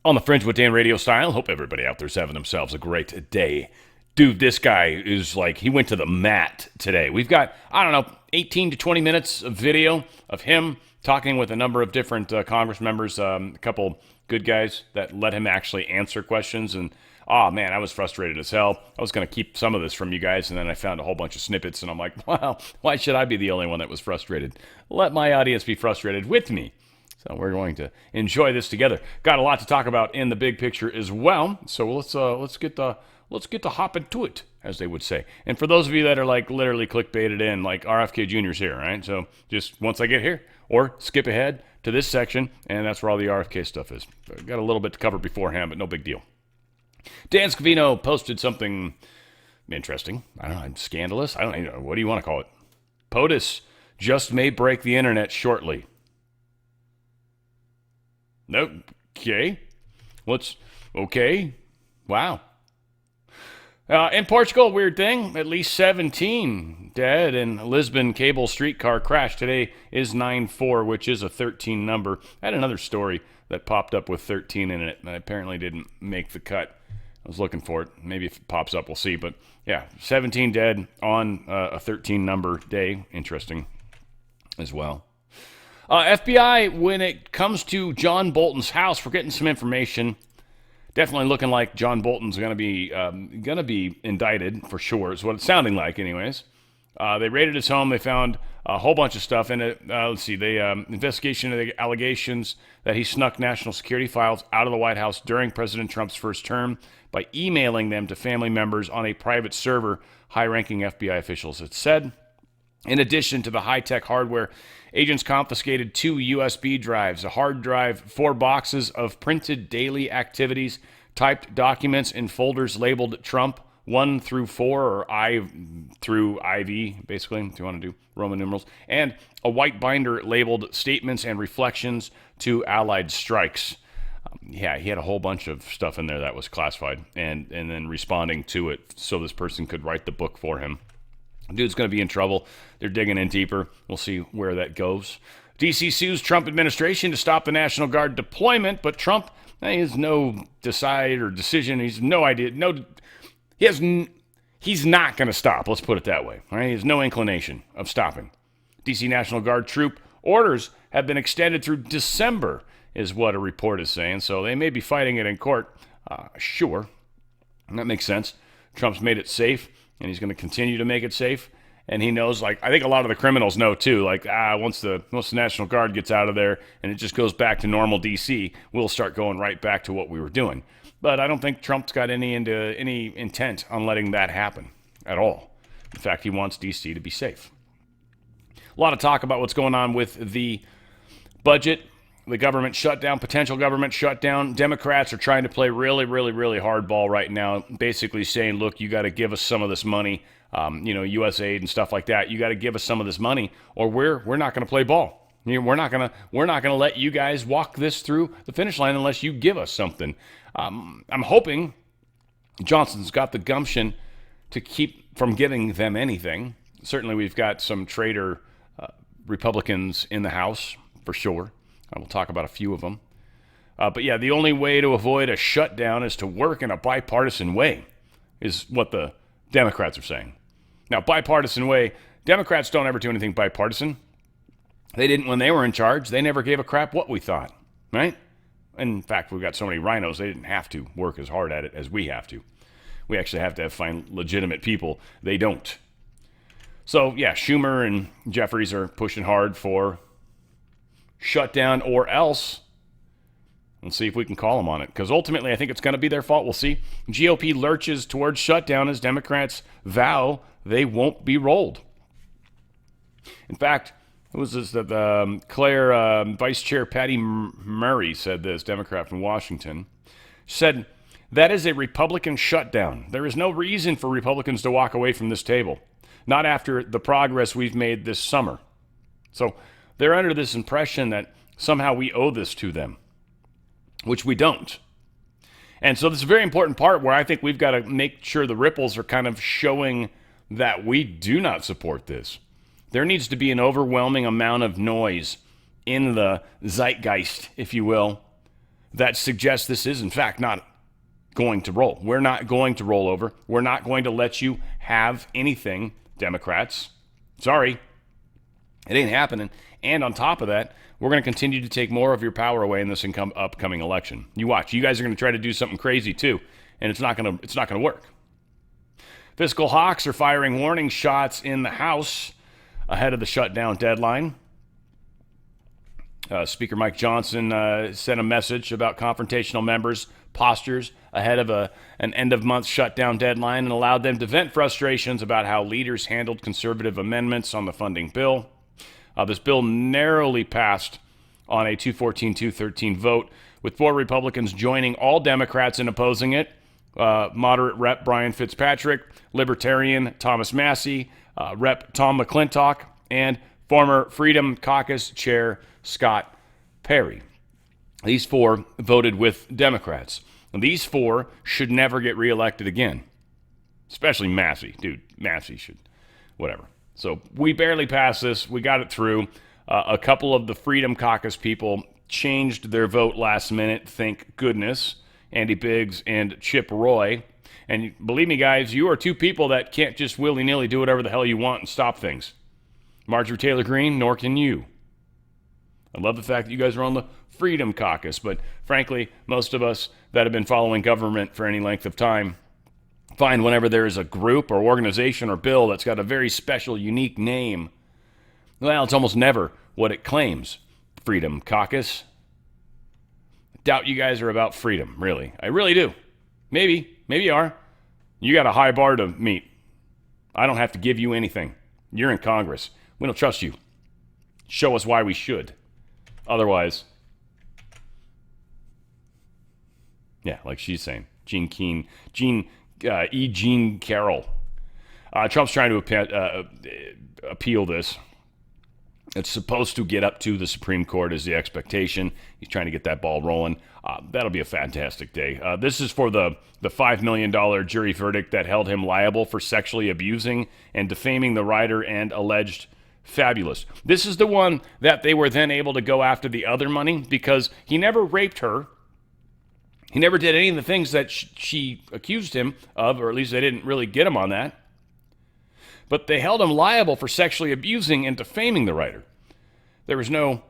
On the Fringe with Dan RadioStyle. Hope everybody out there's having themselves a great day. Dude, this guy is like, he went to the mat today. We've got, I don't know, 18 to 20 minutes of video of him talking with a number of different Congress members, a couple good guys that let him actually answer questions. And, oh man, I was frustrated as hell. I was going to keep some of this from you guys, and then I found a whole bunch of snippets, and I'm like, wow, why should I be the only one that was frustrated? Let my audience be frustrated with me. So we're going to enjoy this together. Got a lot to talk about in the big picture as well. So let's get to hopping to it, as they would say. And for those of you that are like literally clickbaited in, like RFK Jr.'s here, right? So just once I get here, or skip ahead to this section, and that's where all the RFK stuff is. Got a little bit to cover beforehand, but no big deal. Dan Scavino posted something interesting. I don't know, scandalous. I don't know. What do you want to call it? POTUS just may break the internet shortly. Okay. What's okay? Wow. In Portugal, weird thing. At least 17 dead in Lisbon cable streetcar crash. Today is 9/4, which is a 13 number. I had another story that popped up with 13 in it, and apparently didn't make the cut. I was looking for it. Maybe if it pops up, we'll see. But yeah, 17 dead on a 13 number day. Interesting as well. FBI, when it comes to John Bolton's house, we're getting some information. Definitely looking like John Bolton's going to be indicted for sure. Is what it's sounding like, anyways. They raided his home. They found a whole bunch of stuff in it. Let's see. They investigation of the allegations that he snuck national security files out of the White House during President Trump's first term by emailing them to family members on a private server. High-ranking FBI officials had said. In addition to the high-tech hardware, agents confiscated 2 USB drives, a hard drive, 4 boxes of printed daily activities, typed documents in folders labeled Trump 1 through 4, or I through IV, basically, if you want to do Roman numerals, and a white binder labeled Statements and Reflections to Allied Strikes. Yeah, he had a whole bunch of stuff in there that was classified, and then responding to it so this person could write the book for him. Dude's going to be in trouble. They're digging in deeper. We'll see where that goes. D.C. sues Trump administration to stop the National Guard deployment, but Trump, he has no decide or decision. He's no idea. He's not going to stop. Let's put it that way. All right? He has no inclination of stopping. D.C. National Guard troop orders have been extended through December, is what a report is saying. So they may be fighting it in court. Sure. That makes sense. Trump's made it safe, and he's going to continue to make it safe. And he knows, like, I think a lot of the criminals know too, like, once the National Guard gets out of there and it just goes back to normal DC, we'll start going right back to what we were doing. But I don't think Trump's got any intent on letting that happen at all. In fact, he wants DC to be safe. A lot of talk about what's going on with the budget, the government shutdown, potential government shutdown. Democrats are trying to play really, really, really hardball right now, basically saying, look, you got to give us some of this money, U.S. aid and stuff like that. You got to give us some of this money, or we're not going to play ball. We're not gonna let you guys walk this through the finish line unless you give us something. I'm hoping Johnson's got the gumption to keep from giving them anything. Certainly, we've got some traitor Republicans in the House for sure. We'll talk about a few of them. But yeah, the only way to avoid a shutdown is to work in a bipartisan way, is what the Democrats are saying. Now, bipartisan way, Democrats don't ever do anything bipartisan. They didn't when they were in charge. They never gave a crap what we thought, right? In fact, we've got so many rhinos, they didn't have to work as hard at it as we have to. We actually have to find legitimate people. They don't. So, yeah, Schumer and Jeffries are pushing hard for shutdown or else. We'll see if we can call them on it, because ultimately I think it's going to be their fault. We'll see. GOP lurches towards shutdown as Democrats vow they won't be rolled. In fact, it was this that Claire Vice Chair Patty Murray said this, Democrat from Washington, said, that is a Republican shutdown. There is no reason for Republicans to walk away from this table, not after the progress we've made this summer. So they're under this impression that somehow we owe this to them, which we don't. And so this is a very important part where I think we've got to make sure the ripples are kind of showing that we do not support this. There needs to be an overwhelming amount of noise in the zeitgeist, if you will, that suggests this is, in fact, not going to roll. We're not going to roll over. We're not going to let you have anything, Democrats. Sorry, it ain't happening. And on top of that, we're going to continue to take more of your power away in this upcoming election. You watch. You guys are going to try to do something crazy too, and it's not going to work. Fiscal hawks are firing warning shots in the House ahead of the shutdown deadline. Speaker Mike Johnson sent a message about confrontational members' postures ahead of an end-of-month shutdown deadline and allowed them to vent frustrations about how leaders handled conservative amendments on the funding bill. This bill narrowly passed on a 214-213 vote, with 4 Republicans joining all Democrats in opposing it. Moderate Rep. Brian Fitzpatrick, Libertarian Thomas Massey, Rep. Tom McClintock, and former Freedom Caucus Chair Scott Perry. These 4 voted with Democrats. And these 4 should never get reelected again, especially Massey. Dude, Massey should, whatever. So we barely passed this. We got it through. A couple of the Freedom Caucus people changed their vote last minute. Thank goodness. Andy Biggs and Chip Roy. And believe me, guys, you are 2 people that can't just willy-nilly do whatever the hell you want and stop things. Marjorie Taylor Greene, nor can you. I love the fact that you guys are on the Freedom Caucus, but frankly, most of us that have been following government for any length of time find whenever there is a group or organization or bill that's got a very special, unique name, well, it's almost never what it claims. Freedom Caucus. I doubt you guys are about freedom, really. I really do. Maybe you are. You got a high bar to meet. I don't have to give you anything. You're in Congress. We don't trust you. Show us why we should. Otherwise, yeah, like she's saying, Jean Carroll. Trump's trying to appeal this. It's supposed to get up to the Supreme Court is the expectation. He's trying to get that ball rolling. That'll be a fantastic day. This is for the $5 million jury verdict that held him liable for sexually abusing and defaming the writer and alleged fabulous. This is the one that they were then able to go after the other money because he never raped her. He never did any of the things that she accused him of, or at least they didn't really get him on that. But they held him liable for sexually abusing and defaming the writer. There was no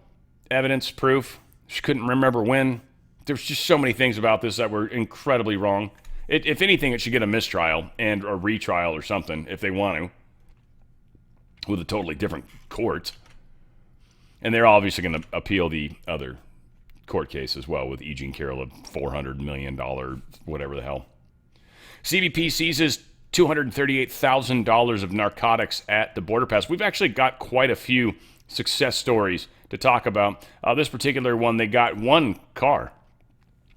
evidence, proof. She couldn't remember when. There's just so many things about this that were incredibly wrong. If anything, it should get a mistrial and a retrial or something if they want to, with a totally different court. And they're obviously going to appeal the other court case as well with E. Jean Carroll of $400 million, whatever the hell. CBP seizes $238,000 of narcotics at the border pass. We've actually got quite a few success stories to talk about. This particular one, they got one car.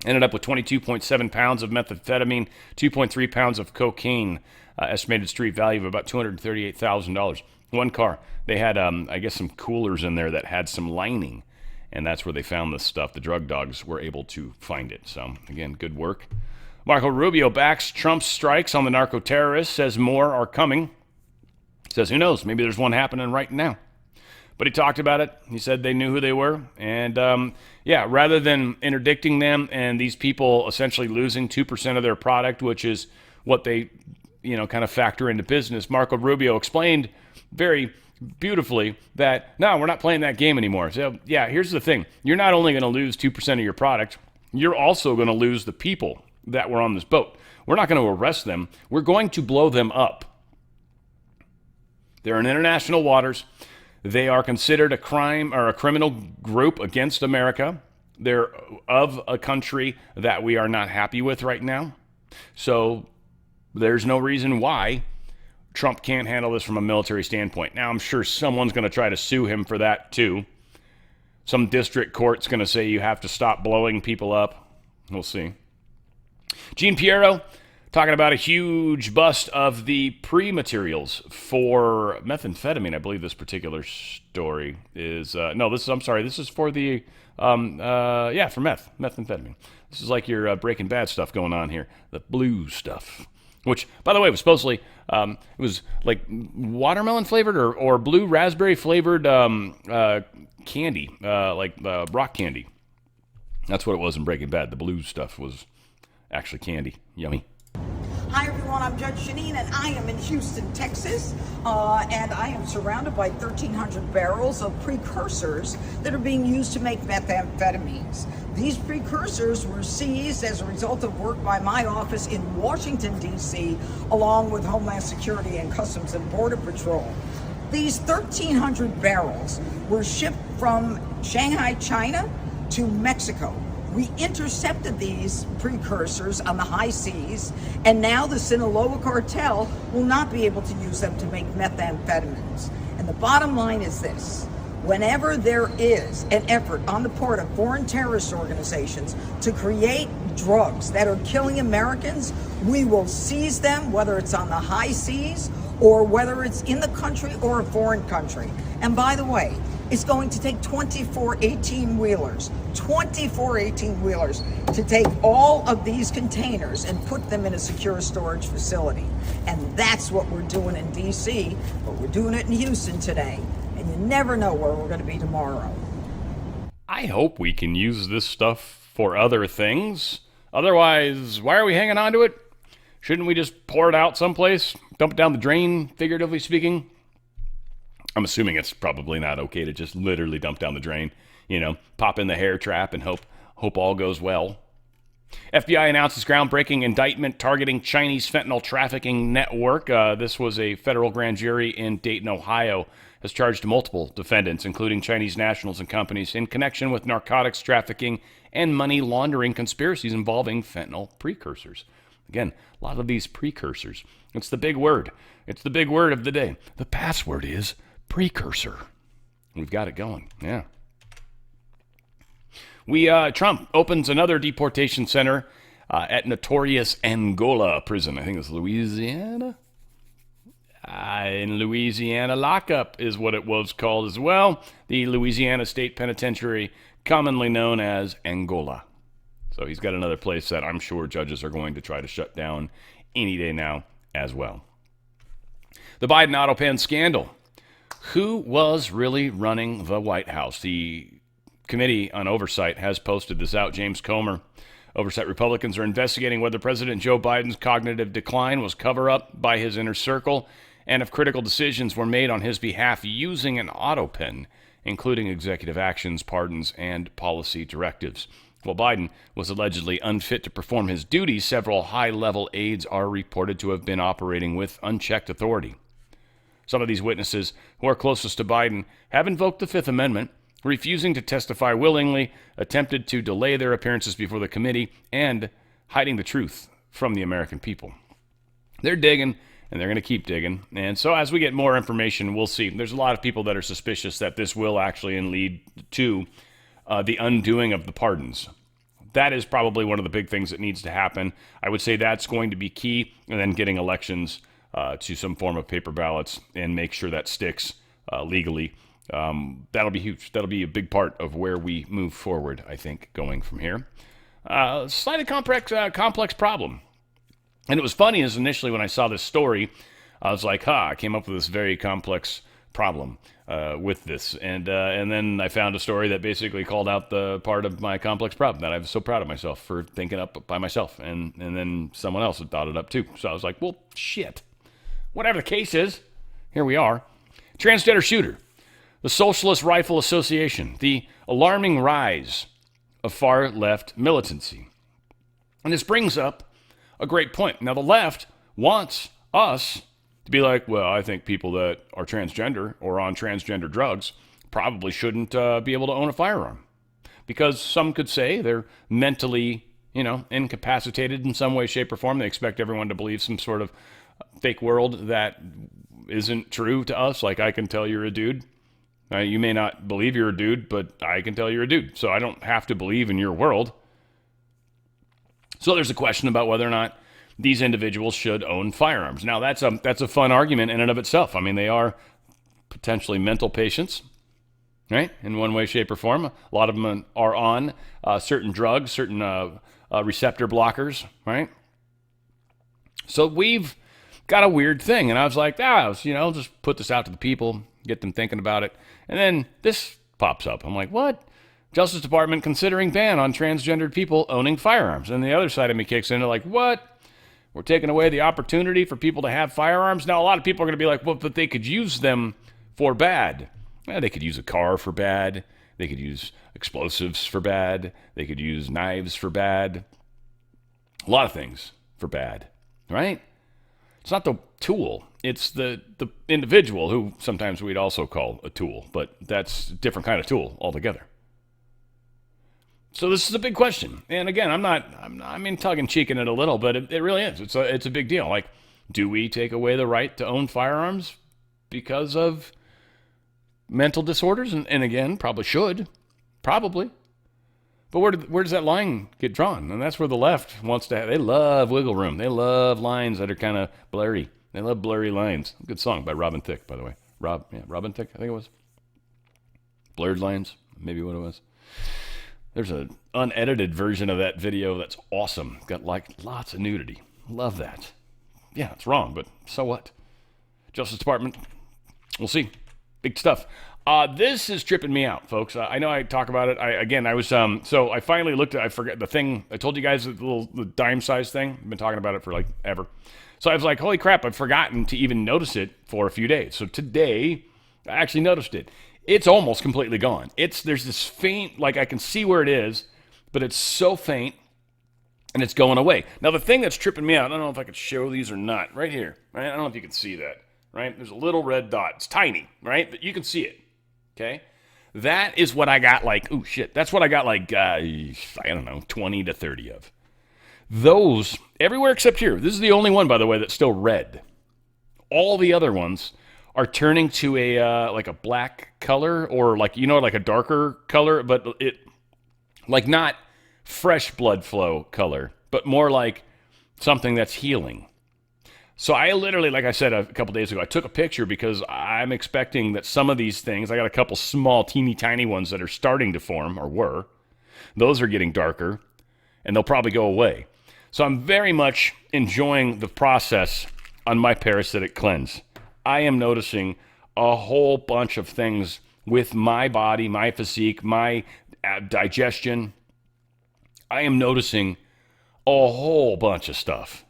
Ended up with 22.7 pounds of methamphetamine, 2.3 pounds of cocaine, estimated street value of about $238,000. One car. They had, I guess, some coolers in there that had some lining, and that's where they found this stuff. The drug dogs were able to find it. So, again, good work. Marco Rubio backs Trump's strikes on the narco-terrorists, says more are coming. Says, who knows, maybe there's one happening right now. But he talked about it. He said they knew who they were. And, rather than interdicting them and these people essentially losing 2% of their product, which is what they, kind of factor into business, Marco Rubio explained very beautifully that, no, we're not playing that game anymore. So, yeah, here's the thing. You're not only going to lose 2% of your product, you're also going to lose the people that were on this boat. We're not going to arrest them. We're going to blow them up. They're in international waters. They are considered a crime or a criminal group against America. They're of a country that we are not happy with right now. So there's no reason why Trump can't handle this from a military standpoint. Now, I'm sure someone's going to try to sue him for that too. Some district court's going to say you have to stop blowing people up. We'll see. Gene Piero talking about a huge bust of the pre-materials for methamphetamine. I believe this particular story is, this is for the, for methamphetamine. This is like your Breaking Bad stuff going on here, the blue stuff, which, by the way, was supposedly, it was like watermelon flavored or blue raspberry flavored candy, like rock candy. That's what it was in Breaking Bad. The blue stuff was actually candy. Yummy. Hi everyone, I'm Judge Janine and I am in Houston, Texas, and I am surrounded by 1,300 barrels of precursors that are being used to make methamphetamines. These precursors were seized as a result of work by my office in Washington, D.C., along with Homeland Security and Customs and Border Patrol. These 1,300 barrels were shipped from Shanghai, China to Mexico. We intercepted these precursors on the high seas, and now the Sinaloa cartel will not be able to use them to make methamphetamines. And the bottom line is this: whenever there is an effort on the part of foreign terrorist organizations to create drugs that are killing Americans, we will seize them, whether it's on the high seas or whether it's in the country or a foreign country. And by the way, it's going to take 24 18-wheelers to take all of these containers and put them in a secure storage facility. And that's what we're doing in D.C., but we're doing it in Houston today. And you never know where we're going to be tomorrow. I hope we can use this stuff for other things. Otherwise, why are we hanging on to it? Shouldn't we just pour it out someplace? Dump it down the drain, figuratively speaking? I'm assuming it's probably not okay to just literally dump down the drain. Pop in the hair trap and hope all goes well. FBI announces groundbreaking indictment targeting Chinese fentanyl trafficking network. This was a federal grand jury in Dayton, Ohio, has charged multiple defendants, including Chinese nationals and companies, in connection with narcotics trafficking and money laundering conspiracies involving fentanyl precursors. Again, a lot of these precursors. It's the big word. It's the big word of the day. The password is precursor. We've got it going. Yeah. Trump opens another deportation center at notorious Angola prison. I think it's Louisiana. In Louisiana, lockup is what it was called as well. The Louisiana State Penitentiary, commonly known as Angola. So he's got another place that I'm sure judges are going to try to shut down any day now as well. The Biden auto pen scandal. Who was really running the White House? The Committee on Oversight has posted this out. James Comer. Oversight Republicans are investigating whether President Joe Biden's cognitive decline was cover-up by his inner circle and if critical decisions were made on his behalf using an auto pen, including executive actions, pardons, and policy directives. While Biden was allegedly unfit to perform his duties, several high-level aides are reported to have been operating with unchecked authority. Some of these witnesses who are closest to Biden have invoked the Fifth Amendment, refusing to testify willingly, attempted to delay their appearances before the committee, and hiding the truth from the American people. They're digging, and they're going to keep digging. And so as we get more information, we'll see. There's a lot of people that are suspicious that this will actually lead to the undoing of the pardons. That is probably one of the big things that needs to happen. I would say that's going to be key, and then getting elections to some form of paper ballots and make sure that sticks legally. That'll be huge. That'll be a big part of where we move forward, I think, going from here. Slightly complex problem. And it was funny as initially when I saw this story, I was like, I came up with this very complex problem with this. And then I found a story that basically called out the part of my complex problem that I was so proud of myself for thinking up by myself. And then someone else had thought it up too. So I was like, well, shit. Whatever the case is, here we are. Transgender shooter. The Socialist Rifle Association. The alarming rise of far-left militancy. And this brings up a great point. Now, the left wants us to be like, well, I think people that are transgender or on transgender drugs probably shouldn't be able to own a firearm. Because some could say they're mentally, incapacitated in some way, shape, or form. They expect everyone to believe some sort of fake world that isn't true to us. Like, I can tell you're a dude. You may not believe you're a dude, but I can tell you're a dude. So I don't have to believe in your world. So there's a question about whether or not these individuals should own firearms. Now, that's a fun argument in and of itself. I mean, they are potentially mental patients, right? In one way, shape, or form. A lot of them are on certain drugs, certain receptor blockers, right? So we've got a weird thing. And I was like, just put this out to the people, get them thinking about it. And then this pops up. I'm like, what? Justice Department considering ban on transgendered people owning firearms. And the other side of me kicks into like, what? We're taking away the opportunity for people to have firearms? Now, a lot of people are going to be like, well, but they could use them for bad. Well, they could use a car for bad. They could use explosives for bad. They could use knives for bad. A lot of things for bad, right? It's not the tool. It's the individual, who sometimes we'd also call a tool, but that's a different kind of tool altogether. So this is a big question. And again, I'm in tongue-in-cheek in it a little, but it really is. It's a big deal. Like, do we take away the right to own firearms because of mental disorders? And again, probably should. Probably. But where does that line get drawn? And that's where the left wants to have. They love wiggle room. They love lines that are kind of blurry. They love blurry lines. Good song by Robin Thicke, by the way. Robin Thicke, I think it was. Blurred Lines, maybe what it was. There's an unedited version of that video that's awesome. Got like lots of nudity. Love that. Yeah, it's wrong, but so what? Justice Department, we'll see. Big stuff. This is tripping me out, folks. I know I talk about it. So I finally looked at, I forget the thing. I told you guys the dime size thing. I've been talking about it for like ever. So I was like, holy crap, I've forgotten to even notice it for a few days. So today, I actually noticed it. It's almost completely gone. There's this faint, like I can see where it is, but it's so faint, and it's going away. Now, the thing that's tripping me out, I don't know if I could show these or not, right here, right? I don't know if you can see that, right? There's a little red dot. It's tiny, right? But you can see it, okay? That is what I got like, oh shit, that's what I got like, I don't know, 20 to 30 of. Those, everywhere except here. This is the only one, by the way, that's still red. All the other ones are turning to a like a black color, or like, like a darker color, but it like not fresh blood flow color, but more like something that's healing. So I literally, like I said a couple days ago, I took a picture because I'm expecting that some of these things, I got a couple small, teeny tiny ones that are starting to form, or were. Those are getting darker, and they'll probably go away. So I'm very much enjoying the process on my parasitic cleanse. I am noticing a whole bunch of things with my body, my physique, my digestion. I am noticing a whole bunch of stuff.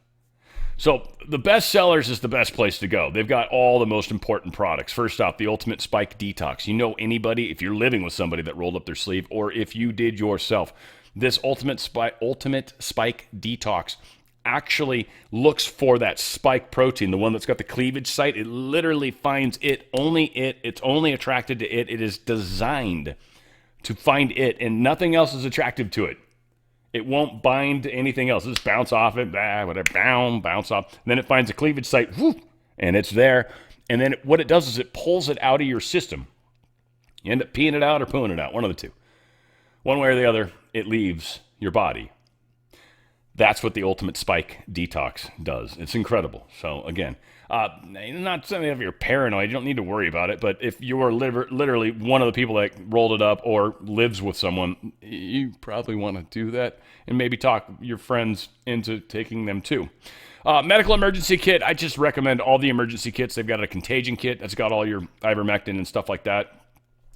So the best sellers is the best place to go. They've got all the most important products. First off, the Ultimate Spike Detox. You know anybody, if you're living with somebody that rolled up their sleeve, or if you did yourself, this Ultimate Spike Detox actually looks for that spike protein, the one that's got the cleavage site. It literally finds it, it's only attracted to it. It is designed to find it, and nothing else is attractive to it. It won't bind to anything else. Just bounce off it, whatever, bounce off. And then it finds a cleavage site, whoop, and it's there. And then what it does is it pulls it out of your system. You end up peeing it out or pooing it out, one of the two. One way or the other, it leaves your body. That's what the Ultimate Spike Detox does. It's incredible. So again, not something if you're paranoid, you don't need to worry about it. But if you are literally one of the people that rolled it up or lives with someone, you probably want to do that and maybe talk your friends into taking them too. Medical emergency kit. I just recommend all the emergency kits. They've got a contagion kit that's got all your ivermectin and stuff like that.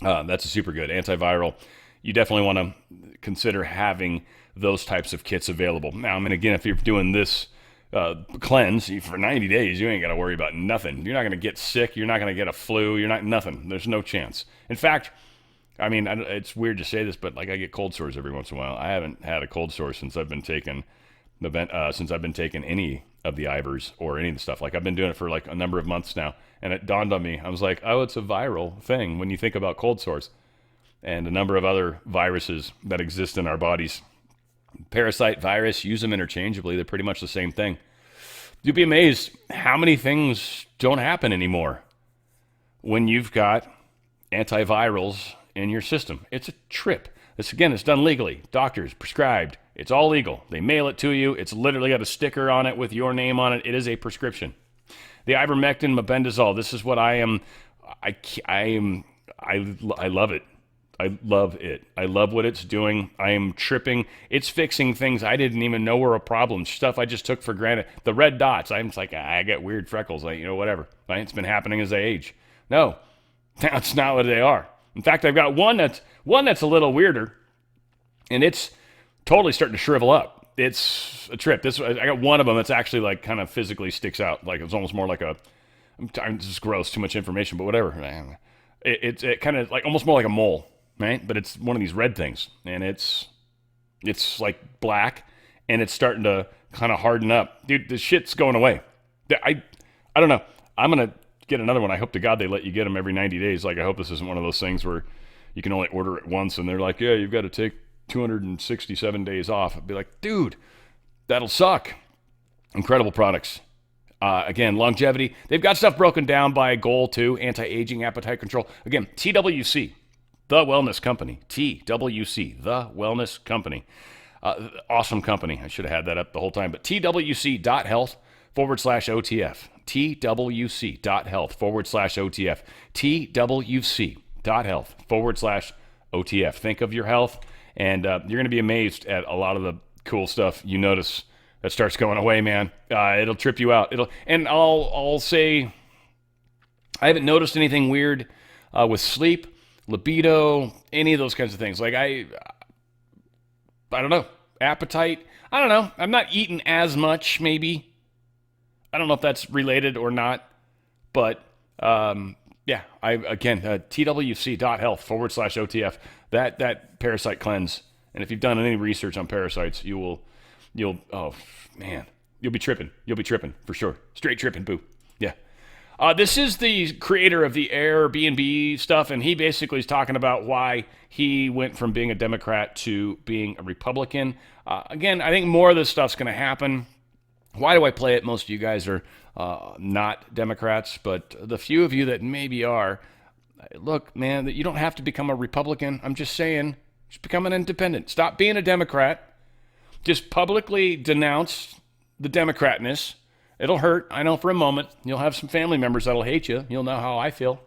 That's a super good antiviral. You definitely want to consider having those types of kits available. Now, I mean, again, if you're doing this cleanse for 90 days, you ain't got to worry about nothing. You're not going to get sick. You're not going to get a flu. You're not nothing. There's no chance. In fact, I mean, it's weird to say this, but like I get cold sores every once in a while. I haven't had a cold sore since I've been taking any of the Ivers or any of the stuff. Like I've been doing it for like a number of months now, and it dawned on me. I was like, oh, it's a viral thing when you think about cold sores and a number of other viruses that exist in our bodies. Parasite, virus, use them interchangeably. They're pretty much the same thing. You'd be amazed how many things don't happen anymore when you've got antivirals in your system. It's a trip. This, again, it's done legally. Doctors, prescribed. It's all legal. They mail it to you. It's literally got a sticker on it with your name on it. It is a prescription. The ivermectin, mebendazole. This is what I am. I love it. I love it. I love what it's doing. I am tripping. It's fixing things I didn't even know were a problem. Stuff I just took for granted. The red dots. I'm just like, I get weird freckles. Like, whatever. Right? It's been happening as I age. No, that's not what they are. In fact, I've got one that's a little weirder, and it's totally starting to shrivel up. It's a trip. I got one of them that's actually like kind of physically sticks out. Like it's almost more like this is gross, too much information, but whatever. It kind of like almost more like a mole, right? But it's one of these red things, and it's like black, and it's starting to kind of harden up. Dude, the shit's going away. I don't know. I'm going to get another one. I hope to God they let you get them every 90 days. Like, I hope this isn't one of those things where you can only order it once, and they're like, yeah, you've got to take 267 days off. I'd be like, dude, that'll suck. Incredible products. Again, longevity. They've got stuff broken down by goal, too. Anti-aging, appetite control. Again, TWC, the wellness company. TWC, the wellness company. Awesome company. I should have had that up the whole time. But twc.health/OTF. twc.health/OTF. twc.health/OTF. Think of your health, and you're going to be amazed at a lot of the cool stuff you notice that starts going away, man. It'll trip you out. I'll say I haven't noticed anything weird with sleep, libido, any of those kinds of things. Like I don't know. Appetite. I don't know. I'm not eating as much, maybe. I don't know if that's related or not. But, yeah. twc.health/OTF. That parasite cleanse. And if you've done any research on parasites, you'll be tripping. You'll be tripping, for sure. Straight tripping, boo. Yeah. This is the creator of the Airbnb stuff, and he basically is talking about why he went from being a Democrat to being a Republican. Again, I think more of this stuff's going to happen. Why do I play it? Most of you guys are not Democrats, but the few of you that maybe are, look, man, you don't have to become a Republican. I'm just saying, just become an independent. Stop being a Democrat. Just publicly denounce the Democratness. It'll hurt, I know, for a moment. You'll have some family members that'll hate you. You'll know how I feel.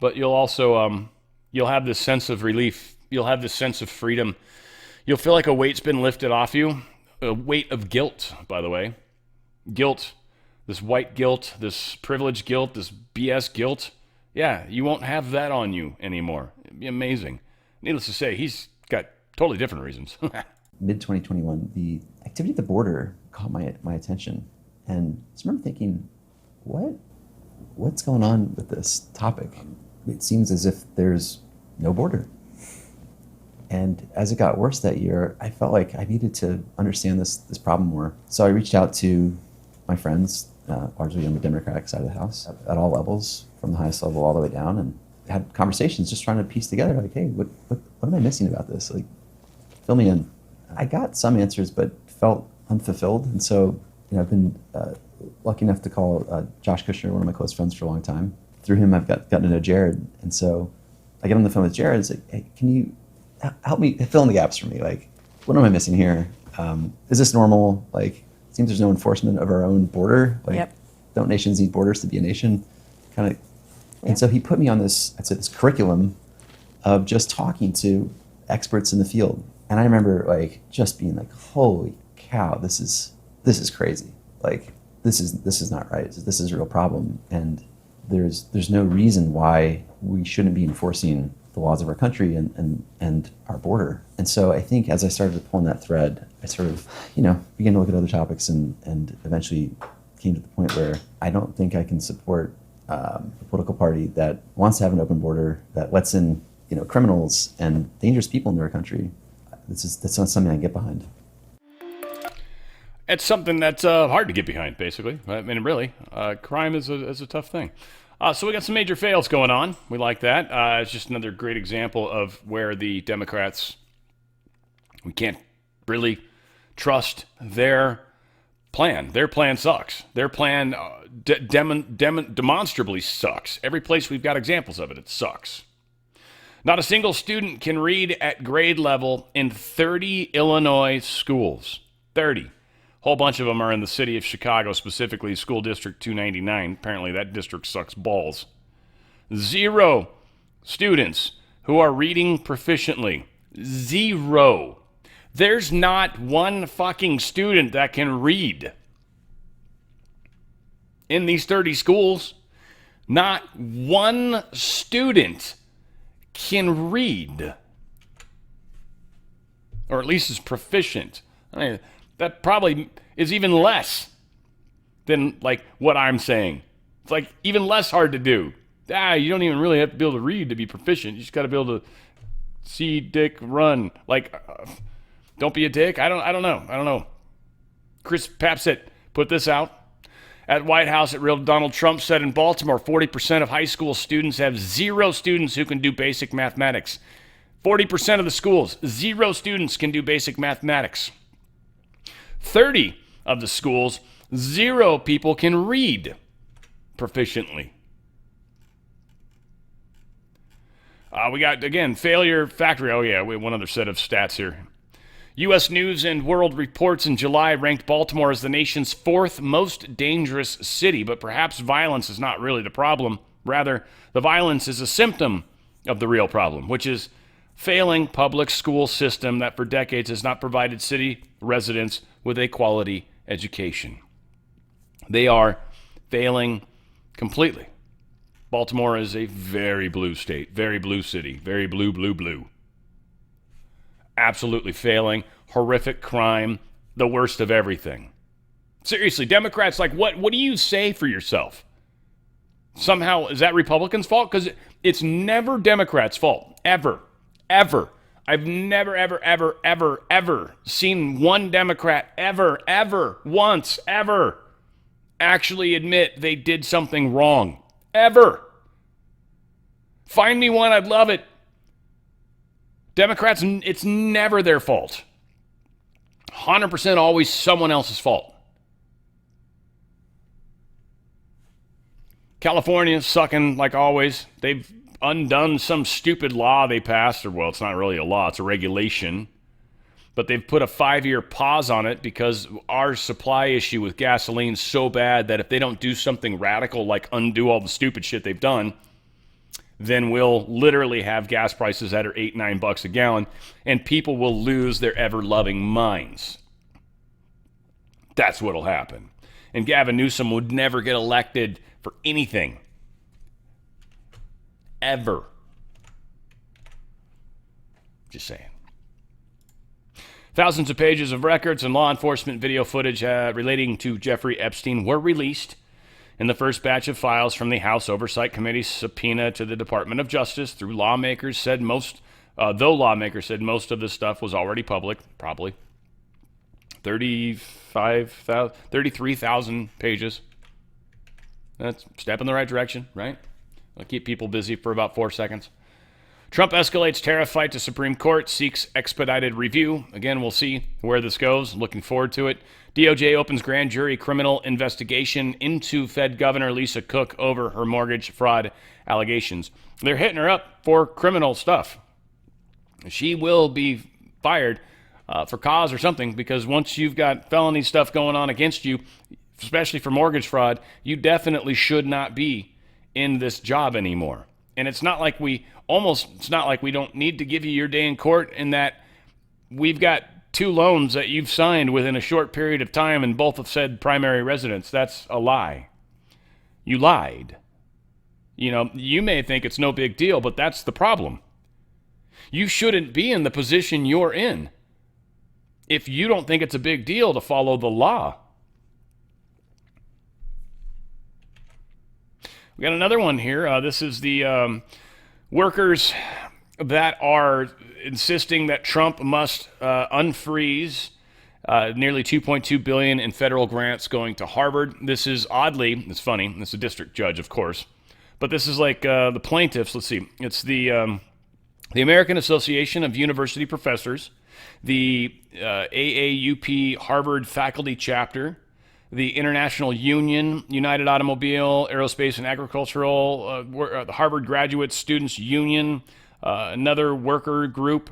But you'll also, you'll have this sense of relief. You'll have this sense of freedom. You'll feel like a weight's been lifted off you. A weight of guilt, by the way. Guilt. This white guilt, this privileged guilt, this BS guilt. Yeah, you won't have that on you anymore. It'd be amazing. Needless to say, he's got totally different reasons. Mid-2021, the activity at the border caught my attention. And I just remember thinking, what's going on with this topic? It seems as if there's no border. And as it got worse that year, I felt like I needed to understand this problem more. So I reached out to my friends, largely on the Democratic side of the house, at all levels, from the highest level all the way down, and had conversations just trying to piece together, like, hey, what am I missing about this? Like, fill me in. I got some answers, but felt unfulfilled. And so, I've been lucky enough to call Josh Kushner, one of my close friends, for a long time. Through him, I've gotten to know Jared. And so I get on the phone with Jared and say, hey, can you help me fill in the gaps for me? Like, what am I missing here? Is this normal? Like, it seems there's no enforcement of our own border. Like, Yep. Don't nations need borders to be a nation? Kind of. And so he put me on this curriculum of just talking to experts in the field. And I remember just being like, holy cow, this is crazy. Like, this is not right. This is a real problem. And there's no reason why we shouldn't be enforcing the laws of our country and our border. And so I think as I started to pull on that thread, I sort of, began to look at other topics and eventually came to the point where I don't think I can support a political party that wants to have an open border, that lets in, criminals and dangerous people into our country. That's not something I get behind. It's something that's hard to get behind, basically. I mean, really, crime is a tough thing. So we got some major fails going on. We like that. It's just another great example of where the Democrats, we can't really trust their plan. Their plan sucks. Their plan demonstrably sucks. Every place we've got examples of it, it sucks. Not a single student can read at grade level in 30 Illinois schools. 30. Whole bunch of them are in the city of Chicago, specifically School District 299. Apparently that district sucks balls. 0 students who are reading proficiently. 0. There's not one fucking student that can read in these 30 schools. Not one student can read, or at least is proficient. I mean, that probably is even less than like what I'm saying. It's like even less hard to do. You don't even really have to be able to read to be proficient. You just got to be able to see dick run. Like, don't be a dick. I don't know. Chris Papsett put this out. At White House, at Real Donald Trump said in Baltimore, 40% of high school students have zero students who can do basic mathematics. 40% of the schools, zero students can do basic mathematics. 30 of the schools, zero people can read proficiently. We got, again, failure factory. Oh, yeah, we have one other set of stats here. U.S. News and World Reports in July ranked Baltimore as the nation's 4th most dangerous city, but perhaps violence is not really the problem. Rather, the violence is a symptom of the real problem, which is failing public school system that for decades has not provided city residents with a quality education. They are failing completely. Baltimore is a very blue state, very blue city, very blue. Absolutely failing, horrific crime, the worst of everything. Seriously, Democrats, like, what do you say for yourself? Somehow, is that Republicans' fault? Because it's never Democrats' fault, ever. I've never, ever seen one Democrat ever, once, ever actually admit they did something wrong. Ever. Find me one, I'd love it. Democrats, it's never their fault. 100% always someone else's fault. California sucking like always. They've undone some stupid law they passed, or well, it's not really a law, it's a regulation. But they've put a 5-year pause on it because our supply issue with gasoline's so bad that if they don't do something radical like undo all the stupid shit they've done, then we'll literally have gas prices that are $8-9 a gallon, and people will lose their ever-loving minds. That's what'll happen. And Gavin Newsom would never get elected for anything. Ever. Just saying. Thousands of pages of records and law enforcement video footage relating to Jeffrey Epstein were released in the first batch of files from the House Oversight Committee's subpoena to the Department of Justice. Though lawmakers said most of this stuff was already public, probably 33,000 pages. That's a step in the right direction, right? I'll keep people busy for about 4 seconds. Trump escalates tariff fight to Supreme Court, seeks expedited review. Again, we'll see where this goes. Looking forward to it. DOJ opens grand jury criminal investigation into Fed Governor Lisa Cook over her mortgage fraud allegations. They're hitting her up for criminal stuff. She will be fired for cause or something, because once you've got felony stuff going on against you, especially for mortgage fraud, you definitely should not be in this job anymore. And it's not like we don't need to give you your day in court, in that we've got 2 loans that you've signed within a short period of time and both have said primary residence. That's a lie. You lied. You know, you may think it's no big deal, but that's the problem. You shouldn't be in the position you're in if you don't think it's a big deal to follow the law. We got another one here. This is the workers that are insisting that Trump must unfreeze nearly $2.2 billion in federal grants going to Harvard. This is oddly, it's funny, it's a district judge, of course, but this is like the plaintiffs. Let's see, it's the American Association of University Professors, the AAUP Harvard Faculty Chapter, the International Union, United Automobile, Aerospace and Agricultural, the Harvard Graduate Students Union, another worker group.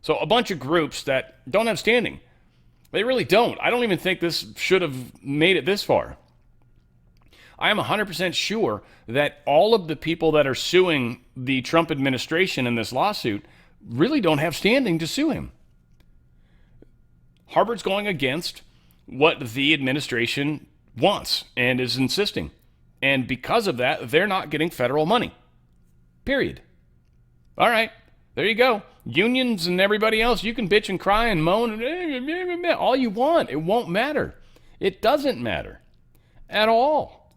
So a bunch of groups that don't have standing. They really don't. I don't even think this should have made it this far. I am 100% sure that all of the people that are suing the Trump administration in this lawsuit really don't have standing to sue him. Harvard's going against what the administration wants and is insisting. And because of that, they're not getting federal money. Period. All right, there you go. Unions and everybody else, you can bitch and cry and moan all you want. It won't matter. It doesn't matter at all.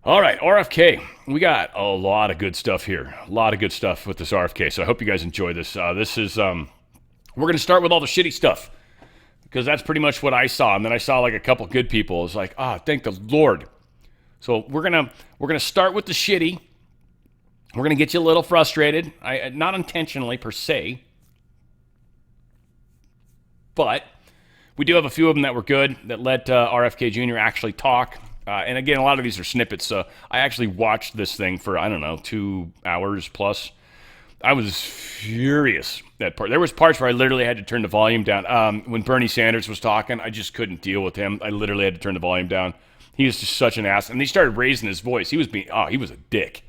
All right, RFK. We got a lot of good stuff here. A lot of good stuff with this RFK. So I hope you guys enjoy this. This is, we're going to start with all the shitty stuff because that's pretty much what I saw. And then I saw like a couple good people. It's like, thank the Lord. So we're gonna start with the shitty. We're gonna get you a little frustrated, not intentionally per se, but we do have a few of them that were good that let RFK Jr. actually talk. And again, a lot of these are snippets. I actually watched this thing for 2 hours plus. I was furious that part. There was parts where I literally had to turn the volume down. When Bernie Sanders was talking, I just couldn't deal with him. I literally had to turn the volume down. He was just such an ass. And he started raising his voice. He was a dick.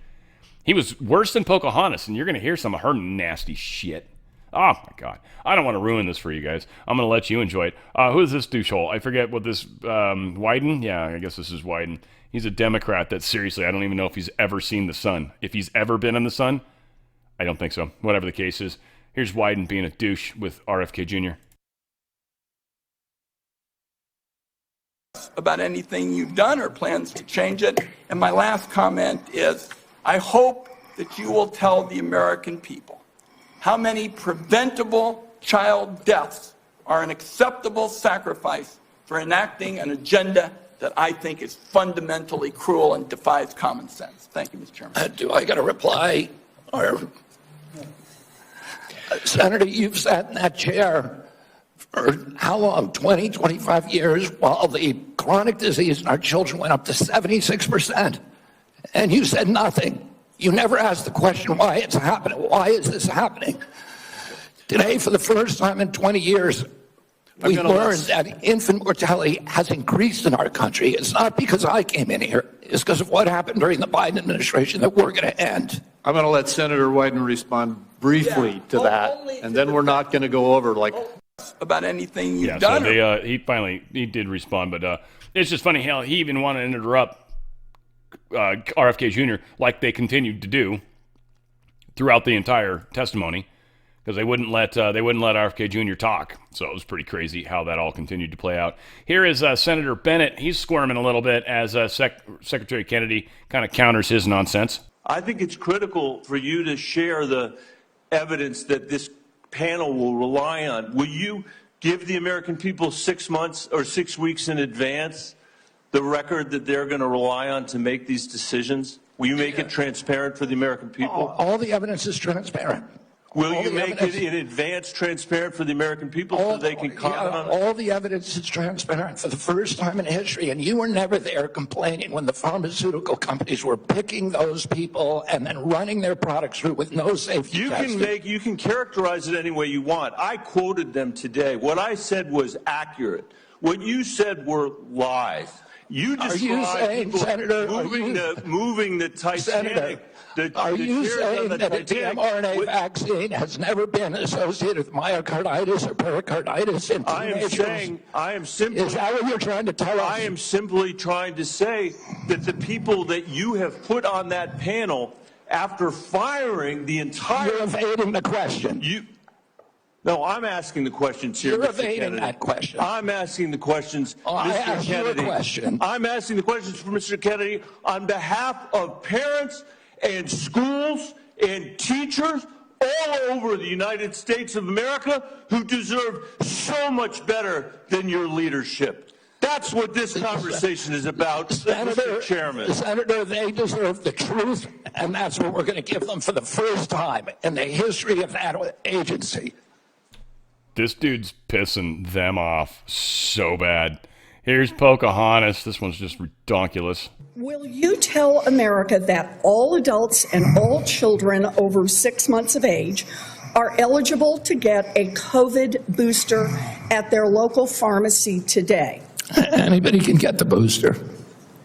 He was worse than Pocahontas, and you're going to hear some of her nasty shit. Oh, my God. I don't want to ruin this for you guys. I'm going to let you enjoy it. Who is this douchehole? I forget what this, Wyden? Yeah, I guess this is Wyden. He's a Democrat that, seriously, I don't even know if he's ever seen the sun. If he's ever been in the sun, I don't think so. Whatever the case is. Here's Wyden being a douche with RFK Jr. About anything you've done or plans to change it. And my last comment is, I hope that you will tell the American people how many preventable child deaths are an acceptable sacrifice for enacting an agenda that I think is fundamentally cruel and defies common sense. Thank you, Mr. Chairman. Do I get a reply? Or, Senator, you've sat in that chair for how long? 20, 25 years, while the chronic disease in our children went up to 76%. And you said nothing. You never asked the question why it's happening. Why is this happening? Today, for the first time in 20 years, we learned that infant mortality has increased in our country. It's not because I came in here. It's because of what happened during the Biden administration that we're going to end. I'm going to let Senator Wyden respond briefly to that, and then we're not going to go over like about anything you've done. So he did respond, but it's just funny how he even wanted to interrupt RFK Jr. like they continued to do throughout the entire testimony because they wouldn't let RFK Jr. talk. So it was pretty crazy how that all continued to play out. Here is Senator Bennett. He's squirming a little bit as Secretary Kennedy kind of counters his nonsense. I think it's critical for you to share the evidence that this panel will rely on. Will you give the American people 6 months or 6 weeks in advance the record that they're going to rely on to make these decisions? Will you make it transparent for the American people? All the evidence is transparent. Will you make it in advance transparent for the American people so they can comment on it? All the evidence is transparent for the first time in history, and you were never there complaining when the pharmaceutical companies were picking those people and then running their products through with no safety testing. You can characterize it any way you want. I quoted them today. What I said was accurate. What you said were lies. You described moving the Titanic. Senator, are you saying that the mRNA vaccine has never been associated with myocarditis or pericarditis in teenagers? Is that what you're trying to tell us? I am simply trying to say that the people that you have put on that panel, after firing the entire... You're evading the question. No, I'm asking the questions here, You're Mr. evading Kennedy. that question. I'm asking the questions, I Mr. asked Kennedy. You a question. I'm asking the questions for Mr. Kennedy on behalf of parents and schools and teachers all over the United States of America who deserve so much better than your leadership. That's what this conversation is about, Mr. Chairman. Senator, they deserve the truth, and that's what we're going to give them for the first time in the history of that agency. This dude's pissing them off so bad. Here's Pocahontas. This one's just ridiculous. Will you tell America that all adults and all children over 6 months of age are eligible to get a COVID booster at their local pharmacy today? Anybody can get the booster.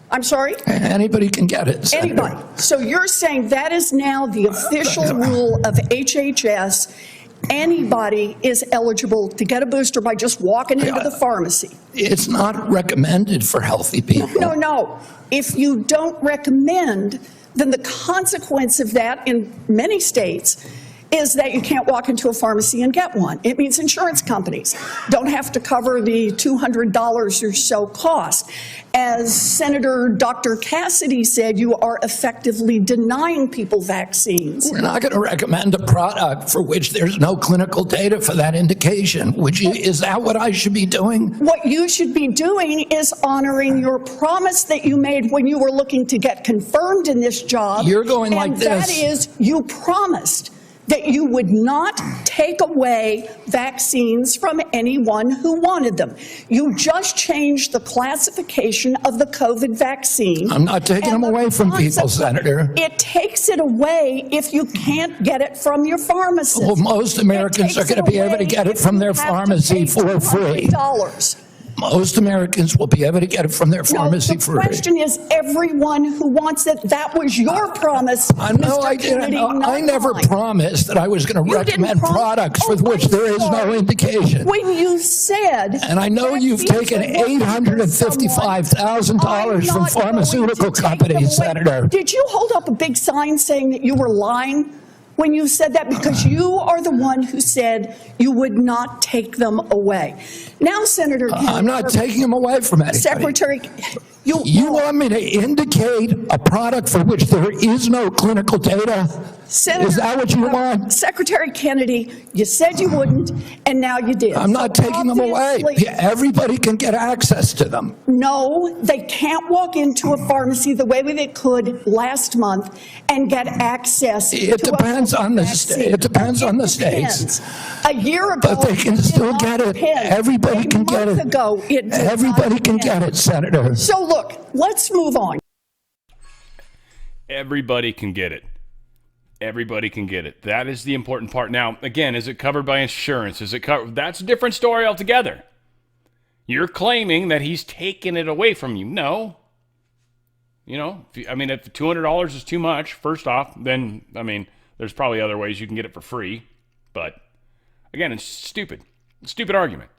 I'm sorry? Anybody can get it, Senator. Anybody. So you're saying that is now the official rule of HHS Anybody is eligible to get a booster by just walking into the pharmacy. It's not recommended for healthy people. No. If you don't recommend, then the consequence of that in many states is that you can't walk into a pharmacy and get one. It means insurance companies don't have to cover the $200 or so cost. As Senator Dr. Cassidy said, you are effectively denying people vaccines. We're not going to recommend a product for which there's no clinical data for that indication. Is that what I should be doing? What you should be doing is honoring your promise that you made when you were looking to get confirmed in this job. You're going like this. And that is, you promised that you would not take away vaccines from anyone who wanted them. You just changed the classification of the COVID vaccine. I'm not taking them away from people, Senator. It takes it away if you can't get it from your pharmacist. Well, most Americans are going to be able to get it from their pharmacy for free. Most Americans will be able to get it from their pharmacy for free. The question is everyone who wants it. That was your promise, Mr. I didn't. Kennedy, I never promised that I was going to recommend products for which there is no indication. When you said... And I know you've taken $855,000 from pharmaceutical companies, Senator. Did you hold up a big sign saying that you were lying when you said that? Because you are the one who said you would not take them away. Now, Senator Kennedy, I'm not taking them away from anybody. Secretary, you want me to indicate a product for which there is no clinical data? Senator, is that what you want? Secretary Kennedy, you said you wouldn't, and now you did. I'm not taking them away. Everybody can get access to them. No, they can't walk into a pharmacy the way they could last month and get access. It depends on the state. It depends on the states. A year ago, but they can still get it. Everybody can get it. Everybody can get it, Senator. So look, let's move on. Everybody can get it. Everybody can get it. That is the important part. Now, again, is it covered by insurance? Is it covered? That's a different story altogether. You're claiming that he's taken it away from you. No. You know, if $200 is too much, first off, then, there's probably other ways you can get it for free. But, again, it's stupid. Stupid argument.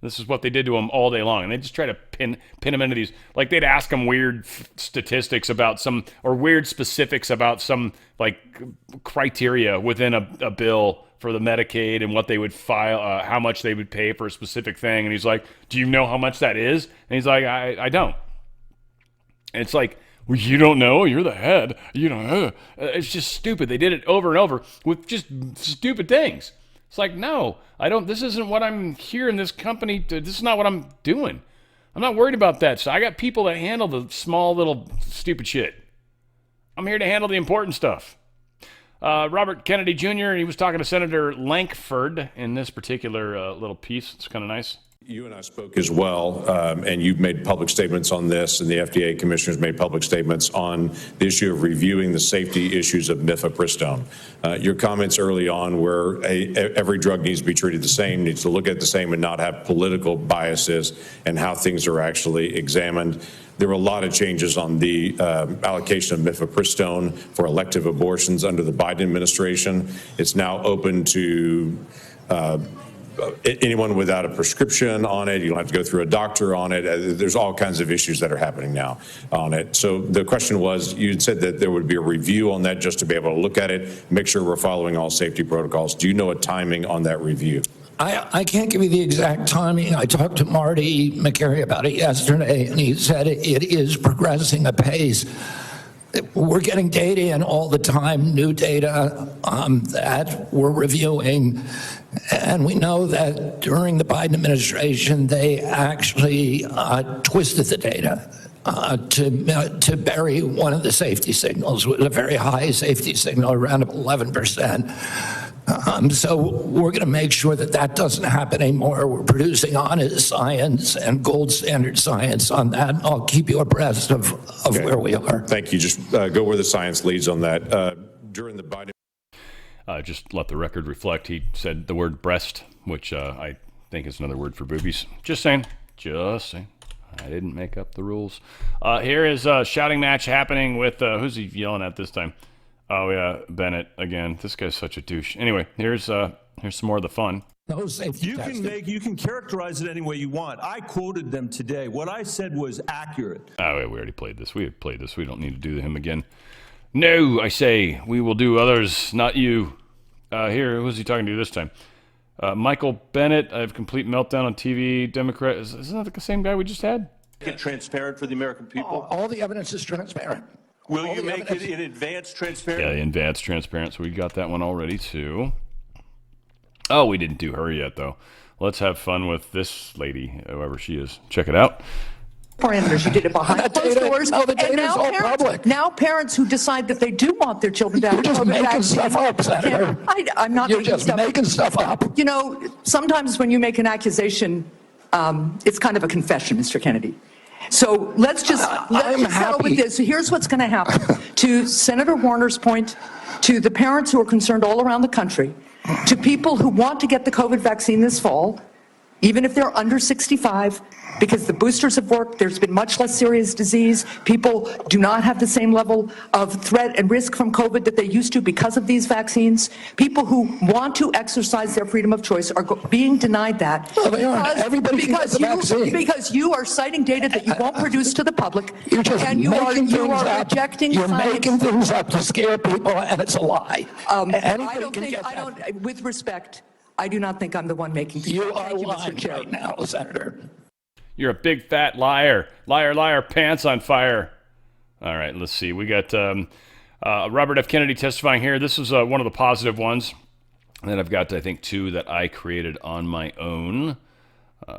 This is what they did to him all day long. And they just try to pin him into these, like they'd ask him weird statistics about some, or weird specifics about some, like, criteria within a bill for the Medicaid and what they would file, how much they would pay for a specific thing. And he's like, do you know how much that is? And he's like, I don't. And it's like, well, you don't know? You're the head. You don't know. It's just stupid. They did it over and over with just stupid things. It's like, no, I don't. This isn't what I'm here in this company. This is not what I'm doing. I'm not worried about that. So I got people that handle the small little stupid shit. I'm here to handle the important stuff. Robert Kennedy Jr., he was talking to Senator Lankford in this particular little piece. It's kind of nice. You and I spoke as well, and you've made public statements on this, and the FDA commissioners made public statements on the issue of reviewing the safety issues of mifepristone. Your comments early on were every drug needs to be treated the same, needs to look at the same, and not have political biases and how things are actually examined. There were a lot of changes on the allocation of mifepristone for elective abortions under the Biden administration. It's now open to anyone without a prescription on it. You don't have to go through a doctor on it. There's all kinds of issues that are happening now on it. So the question was, you said that there would be a review on that just to be able to look at it, make sure we're following all safety protocols. Do you know a timing on that review? I can't give you the exact timing. I talked to Marty McCary about it yesterday, and he said it is progressing apace. We're getting data in all the time, new data that we're reviewing. And we know that during the Biden administration, they actually twisted the data to bury one of the safety signals with a very high safety signal, around 11%. So we're going to make sure that that doesn't happen anymore. We're producing honest science and gold standard science on that. I'll keep you abreast of where we are. Thank you. Just go where the science leads on that. During the Biden... just let the record reflect, he said the word breast, which I think is another word for boobies. Just saying. Just saying. I didn't make up the rules. Here is a shouting match happening with, who's he yelling at this time? Oh, yeah, Bennett again. This guy's such a douche. Anyway, here's Here's some more of the fun. No safety You testing. you can characterize it any way you want. I quoted them today. What I said was accurate. Oh, wait, we already played this. We played this. We don't need to do him again. No, I say, we will do others, not you. Here, who's he talking to this time? Michael Bennett, I have complete meltdown on TV. Democrat, isn't that the same guy we just had? Make it transparent for the American people. All the evidence is transparent. Will all you the make evidence- it in advance transparent? Yeah, in advance transparent. So we got that one already, too. Oh, we didn't do her yet, though. Let's have fun with this lady, whoever she is. Check it out. Parameters. You did it behind That closed data- doors. no, the And data's all public. now parents who decide that they do want their children to have You're just COVID making vaccine stuff up, Senator. I'm not You're making just stuff making stuff up. You know, sometimes when you make an accusation, it's kind of a confession, Mr. Kennedy. So let's just settle happy. with this. So here's what's going to happen. To Senator Warner's point, to the parents who are concerned all around the country, to people who want to get the COVID vaccine this fall, even if they're under 65, because the boosters have worked, there's been much less serious disease. People do not have the same level of threat and risk from COVID that they used to because of these vaccines. People who want to exercise their freedom of choice are being denied that. No, they aren't. Everybody can get the vaccine. Because you are citing data that you won't produce to the public. You're just and you are making things up. rejecting You're science. making things up to scare people, and it's a lie. With respect, I do not think I'm the one making the You are Thank you, Mr. lying Chair. right now, Senator. You're a big fat liar. Liar, liar, pants on fire. All right, let's see. We got Robert F. Kennedy testifying here. This is one of the positive ones. And then I've got, I think, two that I created on my own,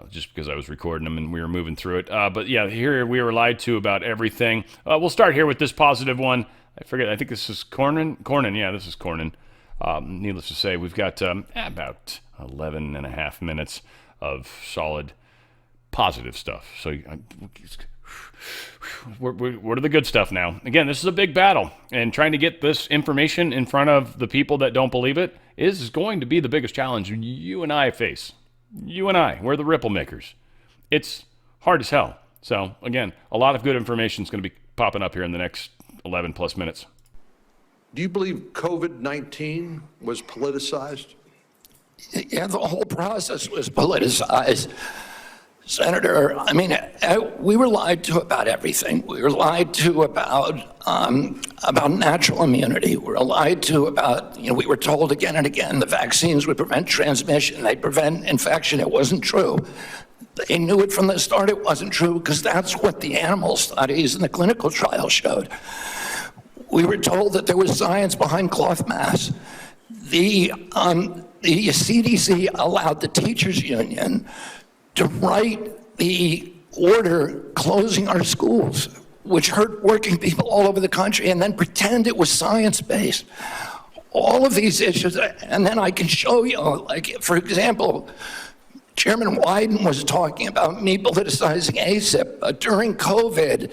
just because I was recording them and we were moving through it. But yeah, here we were lied to about everything. We'll start here with this positive one. I forget. I think this is Cornyn. Yeah, this is Cornyn. Needless to say, we've got about 11 and a half minutes of solid positive stuff. So what are the good stuff now? Again, this is a big battle, and trying to get this information in front of the people that don't believe it is going to be the biggest challenge you and I face. You and I, we're the ripple makers. It's hard as hell. So again, a lot of good information is going to be popping up here in the next 11 plus minutes. Do you believe COVID-19 was politicized? Yeah, the whole process was politicized. Senator, I mean, we were lied to about everything. We were lied to about natural immunity. We were lied to about, we were told again and again the vaccines would prevent transmission, they'd prevent infection. It wasn't true. They knew it from the start it wasn't true because that's what the animal studies and the clinical trials showed. We were told that there was science behind cloth masks. The CDC allowed the teachers union to write the order closing our schools, which hurt working people all over the country, and then pretend it was science-based. All of these issues, and then I can show you, like, for example, Chairman Wyden was talking about me politicizing ACIP. During COVID,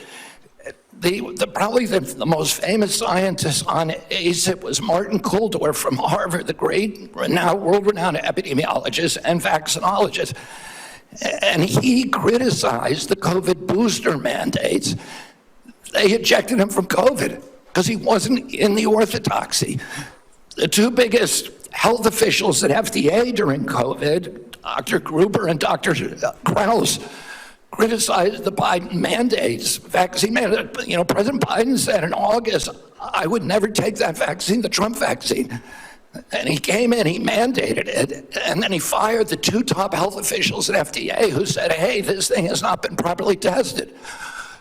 probably the most famous scientist on ACIP was Martin Kulldorff from Harvard, the great, world-renowned epidemiologist and vaccinologist. And he criticized the COVID booster mandates. They ejected him from COVID because he wasn't in the orthodoxy. The two biggest health officials at FDA during COVID, Dr. Gruber and Dr. Krause, criticized the Biden mandates, vaccine mandate. President Biden said in August, I would never take that vaccine, the Trump vaccine. And he came in, he mandated it, and then he fired the two top health officials at FDA who said, hey, this thing has not been properly tested.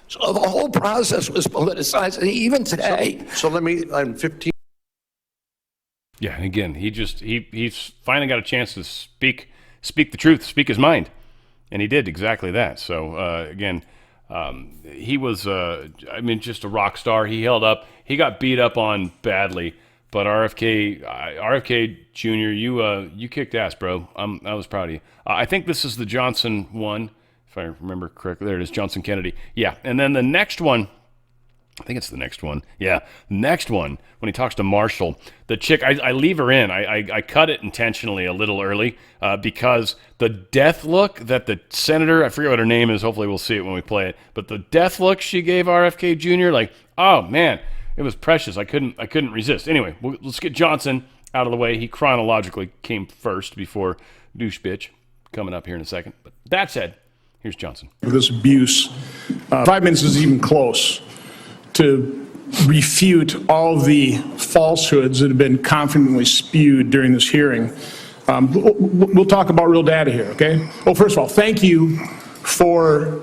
So the whole process was politicized, and even today. So let me, I'm 15. Yeah, and again, he's finally got a chance to speak the truth, speak his mind. And he did exactly that. So, again, he was, just a rock star. He held up. He got beat up on badly. But RFK Jr., you kicked ass, bro. I was proud of you. I think this is the Johnson one, if I remember correctly. There it is, Johnson Kennedy. Yeah, and then the next one, I think it's the next one. Yeah, next one, when he talks to Marshall, the chick, I leave her in. I cut it intentionally a little early because the death look that the senator, I forget what her name is, hopefully we'll see it when we play it, but the death look she gave RFK Jr., like, oh, man, it was precious. I couldn't resist. Anyway, let's get Johnson out of the way. He chronologically came first before douche bitch, coming up here in a second. But that said, here's Johnson. This abuse, 5 minutes is even close to refute all the falsehoods that have been confidently spewed during this hearing. We'll talk about real data here, okay? Well, first of all, thank you for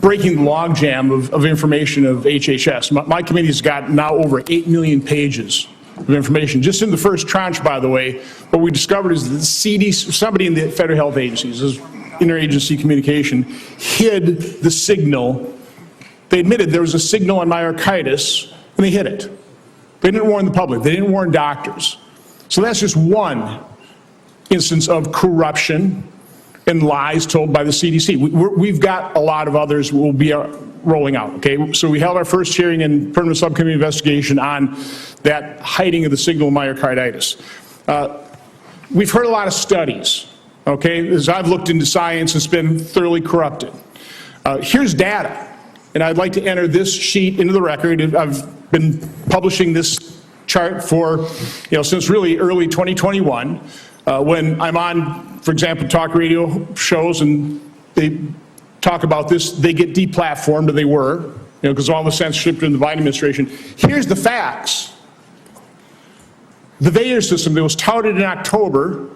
breaking the logjam of information of HHS. My committee's got now over 8 million pages of information. Just in the first tranche, by the way, what we discovered is that the CDC, somebody in the federal health agencies, this interagency communication, hid the signal. They admitted there was a signal on myocarditis, and they hid it. They didn't warn the public. They didn't warn doctors. So that's just one instance of corruption and lies told by the CDC. We've got a lot of others we'll be rolling out, okay? So we held our first hearing in permanent subcommittee investigation on that hiding of the signal of myocarditis. We've heard a lot of studies, okay? As I've looked into science, it's been thoroughly corrupted. Here's data, and I'd like to enter this sheet into the record. I've been publishing this chart for, since really early 2021, when I'm on, for example, talk radio shows and they talk about this, they get deplatformed, or they were, because all the censorship in the Biden administration. Here's the facts. The VAERS system that was touted in October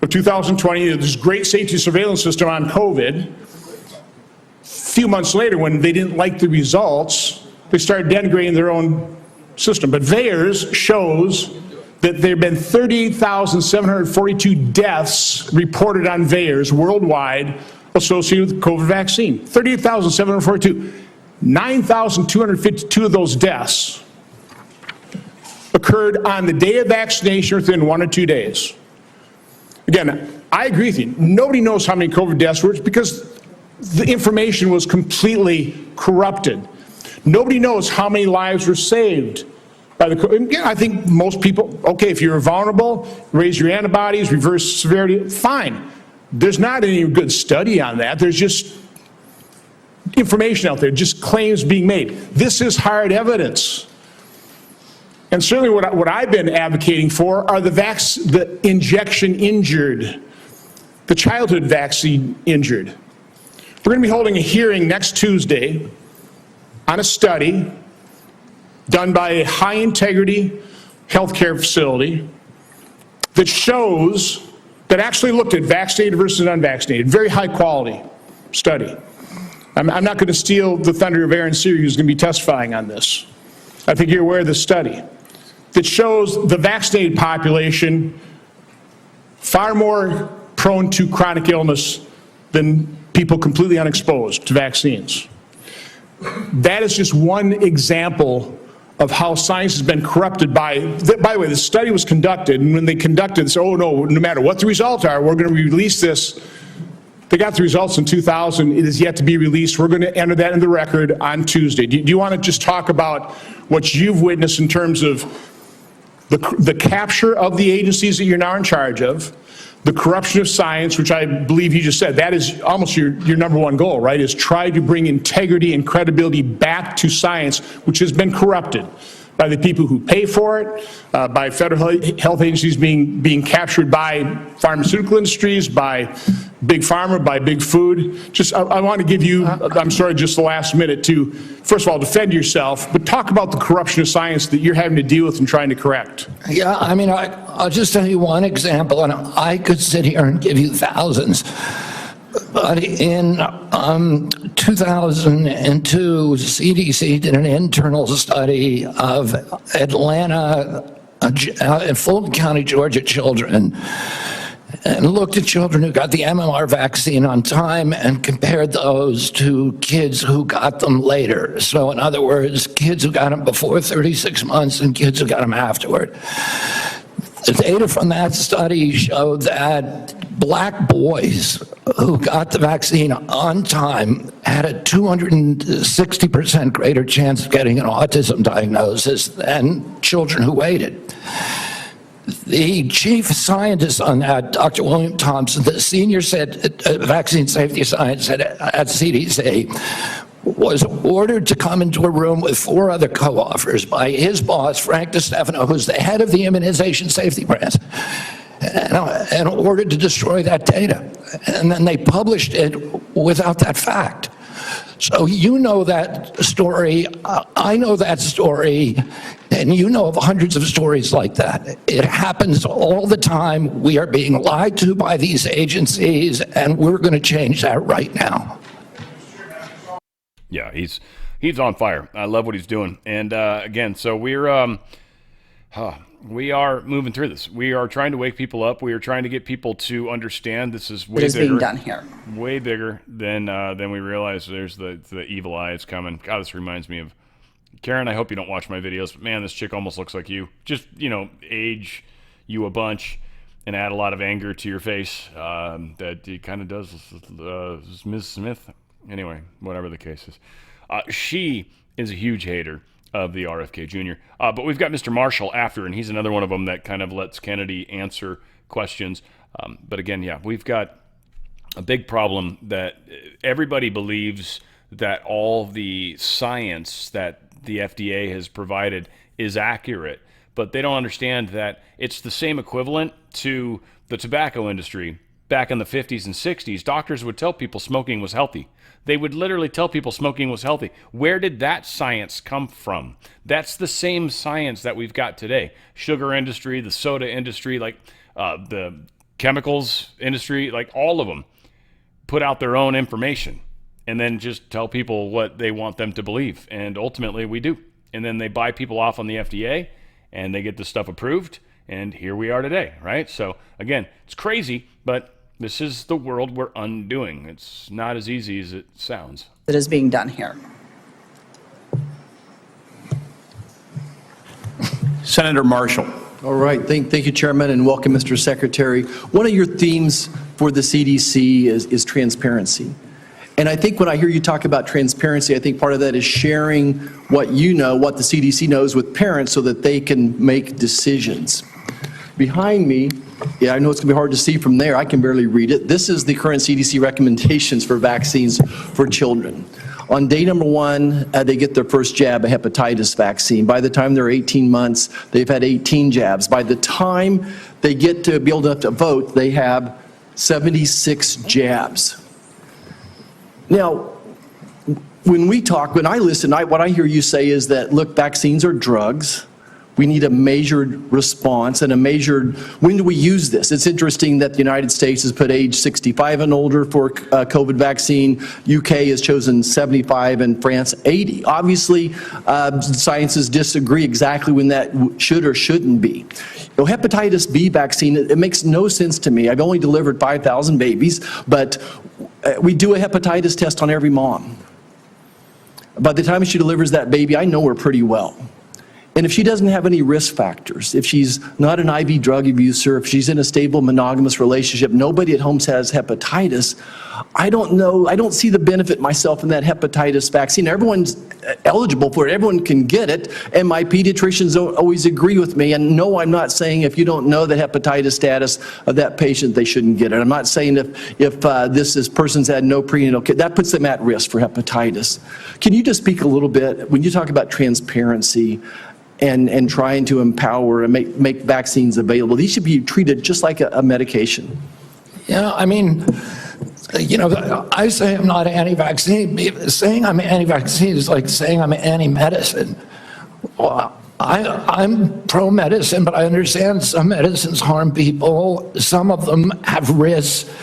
of 2020, this great safety surveillance system on COVID, a few months later, when they didn't like the results, they started denigrating their own system. But VAERS shows that there have been 38,742 deaths reported on VAERS worldwide associated with the COVID vaccine. 38,742. 9,252 of those deaths occurred on the day of vaccination within 1 or 2 days. Again, I agree with you. Nobody knows how many COVID deaths were because the information was completely corrupted. Nobody knows how many lives were saved by the COVID. I think most people, okay, if you're vulnerable, raise your antibodies, reverse severity, fine. There's not any good study on that. There's just information out there, just claims being made. This is hard evidence. And certainly what I've been advocating for are the injection injured, the childhood vaccine injured. We're going to be holding a hearing next Tuesday on a study done by a high-integrity healthcare facility that shows, that actually looked at vaccinated versus unvaccinated, very high-quality study. I'm not going to steal the thunder of Aaron Seary, who's going to be testifying on this. I think you're aware of the study that shows the vaccinated population far more prone to chronic illness than people completely unexposed to vaccines. That is just one example of how science has been corrupted by the way, the study was conducted, and when they conducted this, oh no matter what the results are, we're going to release this. They got the results in 2000. It is yet to be released. We're going to enter that in the record on Tuesday. Do you want to just talk about what you've witnessed in terms of the capture of the agencies that you're now in charge of, the corruption of science, which I believe you just said, that is almost your number one goal, right, is try to bring integrity and credibility back to science, which has been corrupted by the people who pay for it, by federal health agencies being captured by pharmaceutical industries, by big pharma, by big food. I want to give you, I'm sorry, just the last minute to, first of all, defend yourself, but talk about the corruption of science that you're having to deal with and trying to correct. Yeah, I mean, I'll just tell you one example, and I could sit here and give you thousands. But in 2002, CDC did an internal study of Atlanta and Fulton County, Georgia children, and looked at children who got the MMR vaccine on time and compared those to kids who got them later. So in other words, kids who got them before 36 months and kids who got them afterward. The data from that study showed that black boys who got the vaccine on time had a 260% greater chance of getting an autism diagnosis than children who waited. The chief scientist on that, Dr. William Thompson, the senior vaccine safety scientist at CDC, was ordered to come into a room with 4 other co-authors by his boss, Frank DeStefano, who's the head of the immunization safety branch, and ordered to destroy that data. And then they published it without that fact. So you know that story, I know that story, and you know of hundreds of stories like that. It happens all the time. We are being lied to by these agencies, and we're going to change that right now. Yeah, he's on fire. I love what he's doing. And again, so we are moving through this. We are trying to wake people up. We are trying to get people to understand this is way bigger. Being done here. Way bigger than we realize. There's the evil eyes coming. God, this reminds me of Karen. I hope you don't watch my videos, but man, this chick almost looks like you. Just age you a bunch and add a lot of anger to your face. That he kind of does. Ms. Smith. Anyway, whatever the case is, she is a huge hater of the RFK Jr. But we've got Mr. Marshall after, and he's another one of them that kind of lets Kennedy answer questions. But again, yeah, we've got a big problem that everybody believes that all the science that the FDA has provided is accurate, but they don't understand that it's the same equivalent to the tobacco industry. Back in the 50s and 60s, doctors would tell people smoking was healthy. They would literally tell people smoking was healthy. Where did that science come from? That's the same science that we've got today. Sugar industry, the soda industry, like the chemicals industry, like all of them put out their own information and then just tell people what they want them to believe. And ultimately we do. And then they buy people off on the FDA and they get this stuff approved. And here we are today, right? So again, it's crazy, but this is the world we're undoing. It's not as easy as it sounds. That is being done here. Senator Marshall. All right. Thank you, Chairman, and welcome, Mr. Secretary. One of your themes for the CDC is transparency. And I think when I hear you talk about transparency, I think part of that is sharing what you know, what the CDC knows with parents so that they can make decisions. Behind me, yeah, I know it's going to be hard to see from there. I can barely read it. This is the current CDC recommendations for vaccines for children. On day number 1, they get their first jab, a hepatitis vaccine. By the time they're 18 months, they've had 18 jabs. By the time they get to be able to vote, they have 76 jabs. Now, when I listen, what I hear you say is that, look, vaccines are drugs. We need a measured response and a measured, when do we use this? It's interesting that the United States has put age 65 and older for COVID vaccine. UK has chosen 75 and France 80. Obviously, scientists disagree exactly when that should or shouldn't be. Hepatitis B vaccine, it makes no sense to me. I've only delivered 5,000 babies, but we do a hepatitis test on every mom. By the time she delivers that baby, I know her pretty well. And if she doesn't have any risk factors, if she's not an IV drug abuser, if she's in a stable monogamous relationship, nobody at home has hepatitis, I don't know, I don't see the benefit myself in that hepatitis vaccine. Everyone's eligible for it, everyone can get it, and my pediatricians don't always agree with me. And no, I'm not saying if you don't know the hepatitis status of that patient, they shouldn't get it. I'm not saying if this person's had no prenatal care, that puts them at risk for hepatitis. Can you just speak a little bit, when you talk about transparency, and trying to empower and make vaccines available. These should be treated just like a medication. Yeah, I mean, I say I'm not anti-vaccine. Saying I'm anti-vaccine is like saying I'm anti-medicine. Well, I'm pro-medicine, but I understand some medicines harm people. Some of them have risks.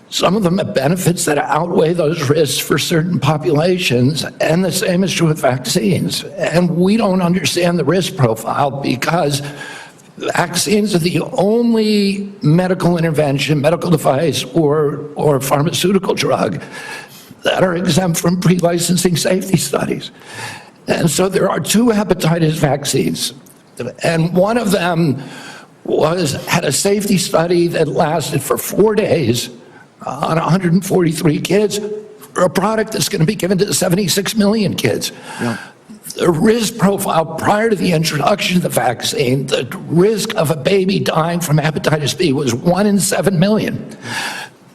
Some of them have benefits that outweigh those risks for certain populations, and the same is true with vaccines. And we don't understand the risk profile because vaccines are the only medical intervention, medical device, or pharmaceutical drug that are exempt from pre-licensing safety studies. And so there are 2 hepatitis vaccines, and one of them had a safety study that lasted for 4 days on 143 kids for a product that's going to be given to 76 million kids. Yeah. The risk profile prior to the introduction of the vaccine, the risk of a baby dying from hepatitis B was 1 in 7 million.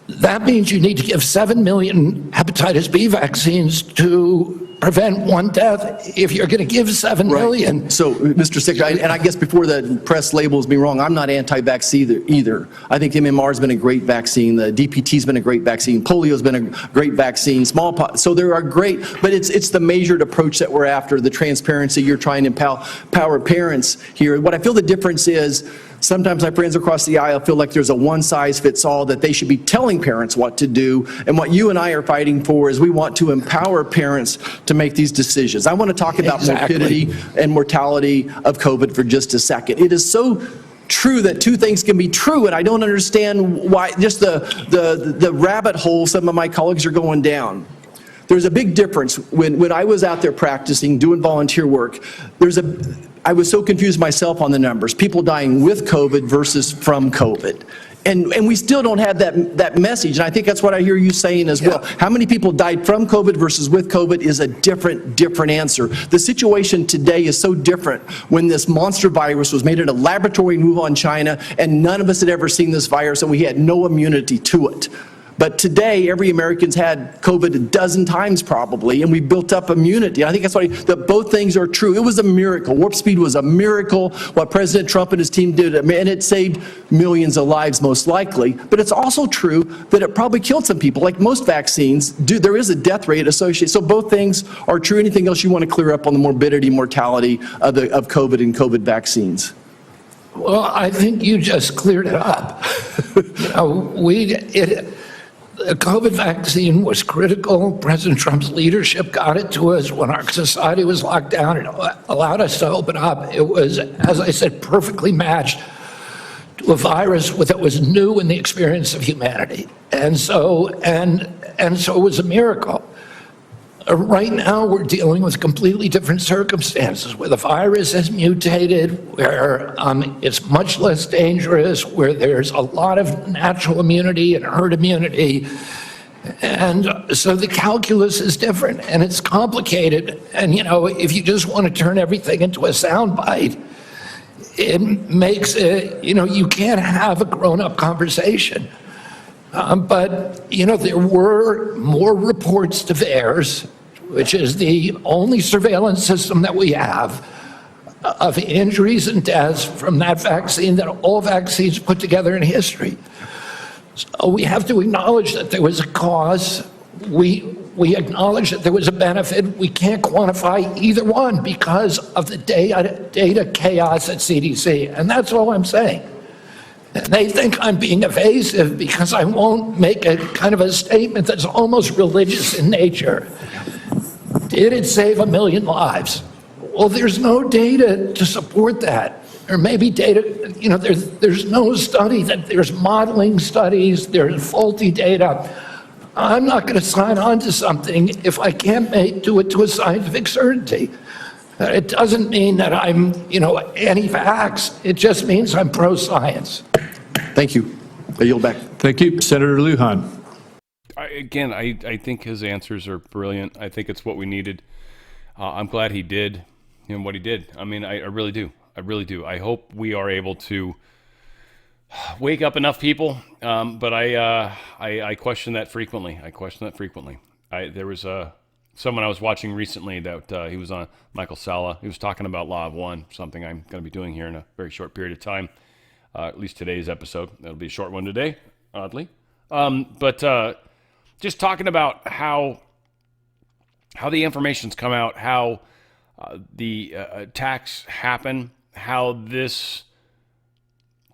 That means you need to give 7 million hepatitis B vaccines to prevent one death. If you're going to give 7 million. So, Mr. Secretary, and I guess before the press labels me wrong, I'm not anti-vax either. I think MMR has been a great vaccine. The DPT's been a great vaccine. Polio's been a great vaccine. Smallpox. So there are great, but it's the measured approach that we're after, the transparency. You're trying to empower parents here. What I feel the difference is, sometimes my friends across the aisle feel like there's a one-size-fits-all, that they should be telling parents what to do. And what you and I are fighting for is we want to empower parents to make these decisions. I want to talk about morbidity and mortality of COVID for just a second. It is so true that two things can be true, and I don't understand why, just the rabbit hole some of my colleagues are going down. There's a big difference. When I was out there practicing, doing volunteer work, I was so confused myself on the numbers. People dying with COVID versus from COVID. And we still don't have that message. And I think that's what I hear you saying as well. How many people died from COVID versus with COVID is a different answer. The situation today is so different when this monster virus was made in a laboratory in Wuhan, China, and none of us had ever seen this virus, and we had no immunity to it. But today, every American's had COVID a dozen times probably, and we built up immunity. I think that's why both things are true. It was a miracle. Warp speed was a miracle, what President Trump and his team did, and it saved millions of lives most likely. But it's also true that it probably killed some people. Like most vaccines do, there is a death rate associated. So both things are true. Anything else you want to clear up on the morbidity, mortality of COVID and COVID vaccines? Well, I think you just cleared it up. The COVID vaccine was critical. President Trump's leadership got it to us when our society was locked down. It allowed us to open up. It was, as I said, perfectly matched to a virus that was new in the experience of humanity. And so it was a miracle. Right now, we're dealing with completely different circumstances, where the virus has mutated, where it's much less dangerous, where there's a lot of natural immunity and herd immunity. And so the calculus is different, and it's complicated. And, if you just want to turn everything into a soundbite, it makes it, you can't have a grown-up conversation. But, there were more reports to VAERS, which is the only surveillance system that we have, of injuries and deaths from that vaccine that all vaccines put together in history. So we have to acknowledge that there was a cause. We acknowledge that there was a benefit. We can't quantify either one because of the data chaos at CDC, and that's all I'm saying. And they think I'm being evasive because I won't make a kind of a statement that's almost religious in nature. Did it save 1 million lives? Well, there's no data to support that. There may be data, there's no study, there's modeling studies, there's faulty data. I'm not going to sign on to something if I can't do it to a scientific certainty. It doesn't mean that I'm, anti-vax. It just means I'm pro-science. Thank you. I yield back. Thank you. Senator Lujan. I think his answers are brilliant. I think it's what we needed. I'm glad he did what he did. I mean, I really do. I really do. I hope we are able to wake up enough people, but I question that frequently. There was someone I was watching recently that he was on, Michael Salla. He was talking about Law of One, something I'm going to be doing here in a very short period of time, at least today's episode. That'll be a short one today, oddly. But just talking about how the information's come out, how the attacks happen, how this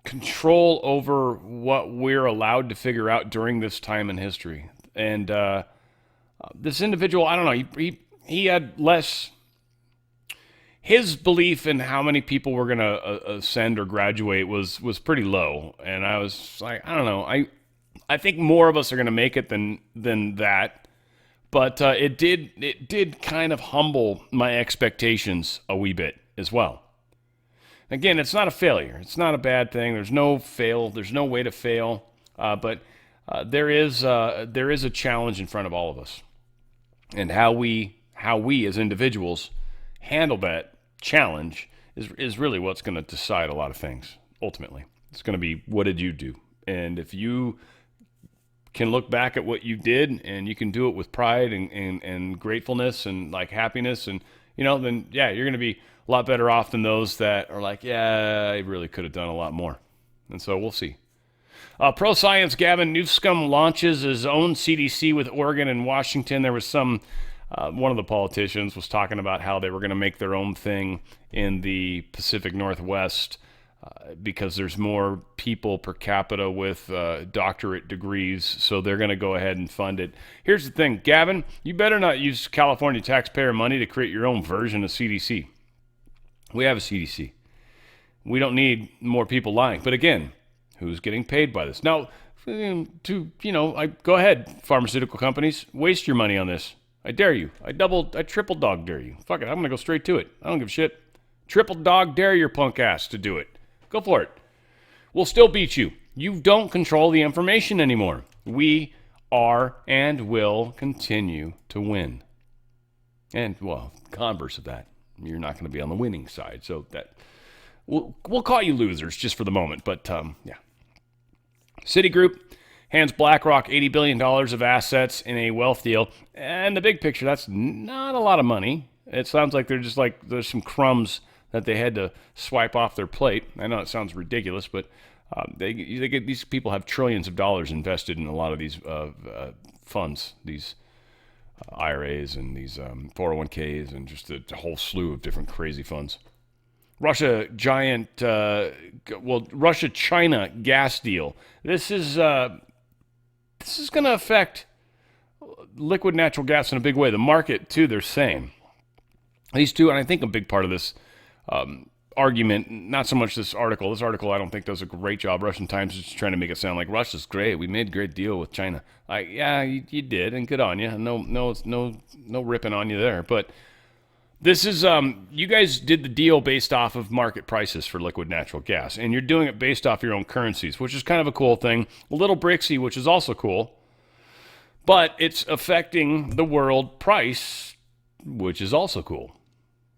control over what we're allowed to figure out during this time in history. And this individual, I don't know, he had less, his belief in how many people were going to ascend or graduate was pretty low. And I was like, I don't know, I think more of us are going to make it than that. But it did kind of humble my expectations a wee bit as well. Again, it's not a failure. It's not a bad thing. There's no way to fail. But there is a challenge in front of all of us, and how we as individuals handle that challenge is really what's going to decide a lot of things. Ultimately, it's going to be, what did you do? And if you can look back at what you did, and you can do it with pride and gratefulness and like happiness, and then yeah, you're going to be a lot better off than those that are like, yeah, I really could have done a lot more. And so we'll see. Pro-science Gavin Newsom launches his own CDC with Oregon and Washington. There was one of the politicians was talking about how they were going to make their own thing in the Pacific Northwest because there's more people per capita with doctorate degrees, so they're going to go ahead and fund it. Here's the thing, Gavin, you better not use California taxpayer money to create your own version of CDC. We have a CDC. We don't need more people lying. But again, who's getting paid by this? Now, go ahead, pharmaceutical companies, waste your money on this. I dare you. I triple dog dare you. Fuck it, I'm going to go straight to it. I don't give a shit. Triple dog dare your punk ass to do it. Go for it. We'll still beat you. You don't control the information anymore. We are and will continue to win. And, well, converse of that, you're not going to be on the winning side. So that we'll call you losers just for the moment. But, yeah. Citigroup hands BlackRock $80 billion of assets in a wealth deal. And the big picture, that's not a lot of money. It sounds like there's some crumbs that they had to swipe off their plate. I know it sounds ridiculous, but these people have trillions of dollars invested in a lot of these funds, these IRAs and these 401ks and just a whole slew of different crazy funds. Russia-China gas deal. This is going to affect liquid natural gas in a big way. The market, too, they're saying. These two, and I think a big part of this argument, not so much this article. This article, I don't think, does a great job. Russian Times is just trying to make it sound like Russia's great. We made a great deal with China. Yeah, you did, and good on you. No ripping on you there. But this is, you guys did the deal based off of market prices for liquid natural gas, and you're doing it based off your own currencies, which is kind of a cool thing. A little Brixy, which is also cool, but it's affecting the world price, which is also cool.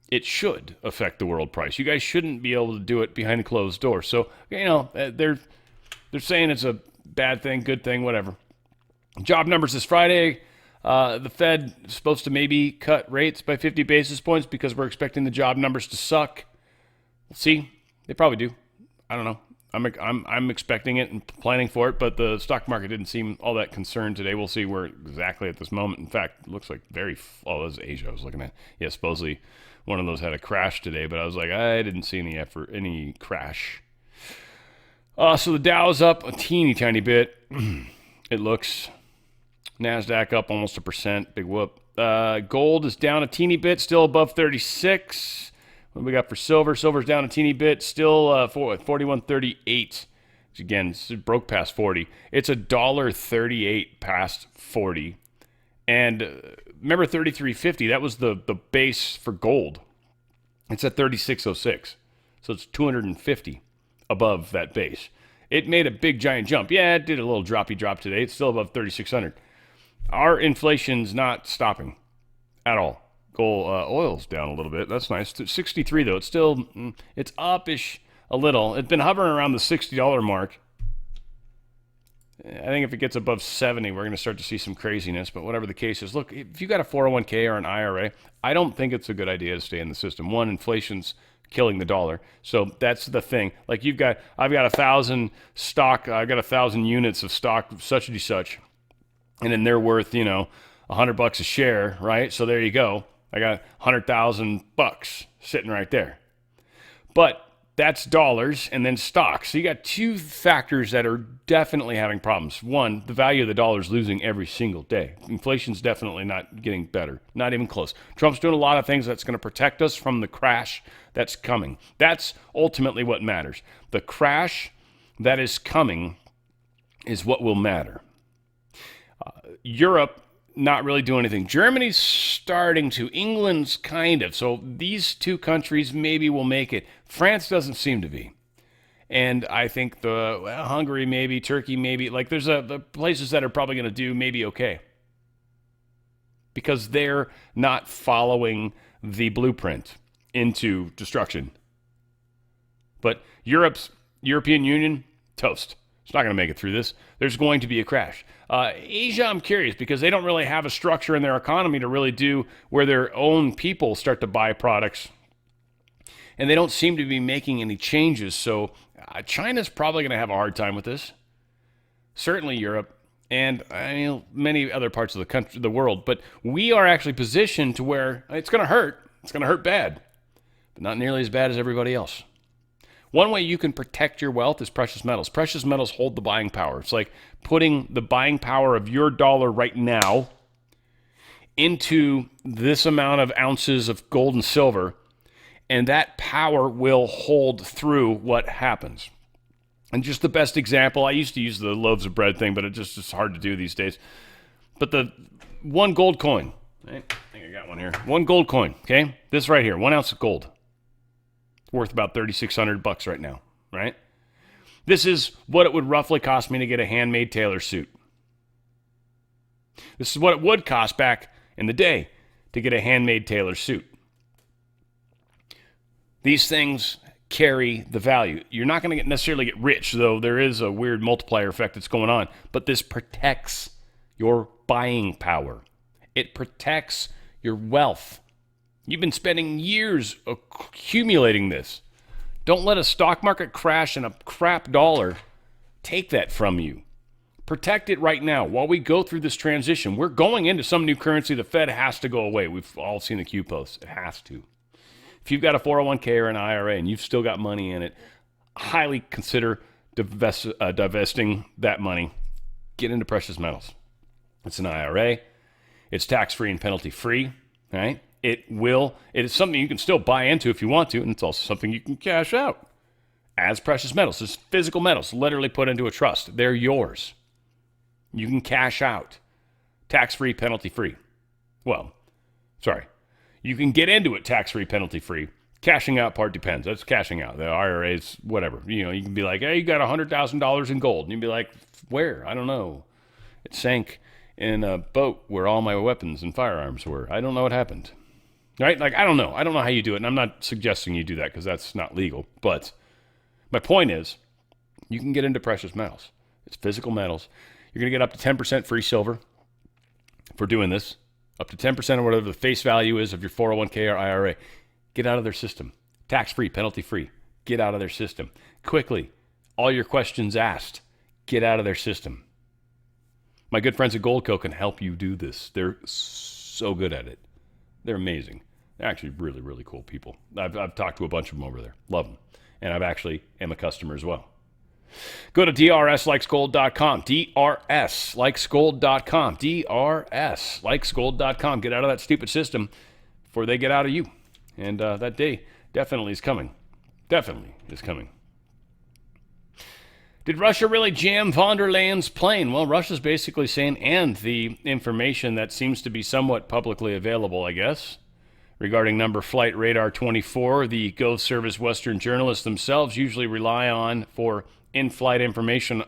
It should affect the world price. You guys shouldn't be able to do it behind closed doors. So, they're saying it's a bad thing, good thing, whatever. Job numbers this Friday. The Fed is supposed to maybe cut rates by 50 basis points because we're expecting the job numbers to suck. We'll see. They probably do. I don't know. I'm expecting it and planning for it, but the stock market didn't seem all that concerned today. We'll see where exactly at this moment. In fact, it looks like that was Asia I was looking at. Yeah, supposedly one of those had a crash today, but I was like, I didn't see any crash. So the Dow's up a teeny tiny bit. It looks. NASDAQ up almost 1%. Big whoop. Gold is down a teeny bit, still above 36. What do we got for silver? Silver's down a teeny bit, still 41.38. Which again, it broke past 40. It's $1.38 past 40. And remember 33.50, that was the base for gold. It's at 36.06. So it's 250 above that base. It made a big giant jump. Yeah, it did a little droppy drop today. It's still above 3,600. Our inflation's not stopping at all. Gold oil's down a little bit. That's nice. 63 though. It's up-ish a little. It's been hovering around the $60 mark. I think if it gets above 70, we're going to start to see some craziness. But whatever the case is, look, if you got a 401k or an IRA, I don't think it's a good idea to stay in the system. One, inflation's killing the dollar. So that's the thing. Like I've got 1,000 stock. I've got 1,000 units of stock, such and such, and then they're worth $100 a share, right? So there you go. I got $100,000 sitting right there. But that's dollars and then stocks. So you got two factors that are definitely having problems. One, the value of the dollar is losing every single day. Inflation's definitely not getting better. Not even close. Trump's doing a lot of things that's going to protect us from the crash that's coming. That's ultimately what matters. The crash that is coming is what will matter. Europe, not really doing anything. Germany's starting to. England's kind of. So these two countries maybe will make it. France doesn't seem to be. And I think Hungary maybe, Turkey maybe. Like there's the places that are probably going to do maybe okay. Because they're not following the blueprint into destruction. But European Union, toast. It's not going to make it through this. There's going to be a crash. Asia, I'm curious, because they don't really have a structure in their economy to really do where their own people start to buy products. And they don't seem to be making any changes. So China's probably going to have a hard time with this. Certainly Europe and many other parts of the country, the world. But we are actually positioned to where it's going to hurt. It's going to hurt bad, but not nearly as bad as everybody else. One way you can protect your wealth is precious metals. Precious metals hold the buying power. It's like putting the buying power of your dollar right now into this amount of ounces of gold and silver, and that power will hold through what happens. And just the best example, I used to use the loaves of bread thing, but it's hard to do these days. But the one gold coin, right? I think I got one here. One gold coin, okay? This right here, 1 ounce of gold. Worth about $3,600 right now, right? This is what it would roughly cost me to get a handmade tailor suit. This is what it would cost back in the day to get a handmade tailor suit. These things carry the value. You're not going to necessarily get rich, though there is a weird multiplier effect that's going on, but this protects your buying power. It protects your wealth. You've been spending years accumulating this. Don't let a stock market crash and a crap dollar take that from you. Protect it right now while we go through this transition. We're going into some new currency. The Fed has to go away. We've all seen the Q posts. It has to. If you've got a 401k or an IRA and you've still got money in it, highly consider divesting that money. Get into precious metals. It's an IRA. It's tax-free and penalty-free, right? It is something you can still buy into if you want to, and it's also something you can cash out as precious metals. It's physical metals, literally put into a trust. They're yours. You can cash out. Tax-free, penalty-free. Well, sorry. You can get into it tax-free, penalty-free. Cashing out part depends. That's cashing out. The IRA's, whatever. You can be like, hey, you got $100,000 in gold. And you'd be like, where? I don't know. It sank in a boat where all my weapons and firearms were. I don't know what happened. Right? Like, I don't know. I don't know how you do it. And I'm not suggesting you do that because that's not legal. But my point is, you can get into precious metals. It's physical metals. You're going to get up to 10% free silver for doing this. Up to 10% of whatever the face value is of your 401k or IRA. Get out of their system. Tax-free, penalty-free. Get out of their system. Quickly. All your questions asked. Get out of their system. My good friends at Goldco can help you do this. They're so good at it. They're amazing. They're actually really, really cool people. I've talked to a bunch of them over there. Love them. And I've actually am a customer as well. Go to drslikesgold.com. drslikesgold.com. drslikesgold.com. Get out of that stupid system before they get out of you. And that day definitely is coming. Definitely is coming. Did Russia really jam von der Leyen's plane? Well, Russia's basically saying, and the information that seems to be somewhat publicly available, I guess, regarding number flight radar 24, the Gov Service Western journalists themselves usually rely on for in-flight information,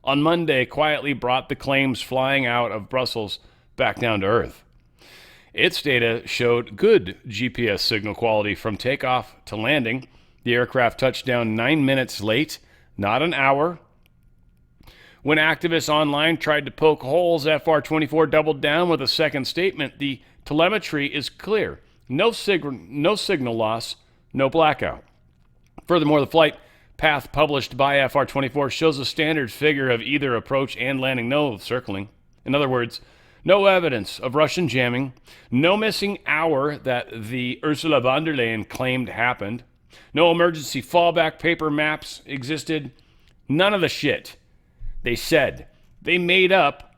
on Monday quietly brought the claims flying out of Brussels back down to Earth. Its data showed good GPS signal quality from takeoff to landing. The aircraft touched down 9 minutes late, not an hour. When activists online tried to poke holes, FR-24 doubled down with a second statement. The telemetry is clear. No signal loss, no blackout. Furthermore, the flight path published by FR-24 shows a standard figure of either approach and landing, no circling. In other words, no evidence of Russian jamming, no missing hour that the Ursula von der Leyen claimed happened, no emergency fallback paper maps existed, none of the shit. They said. They made up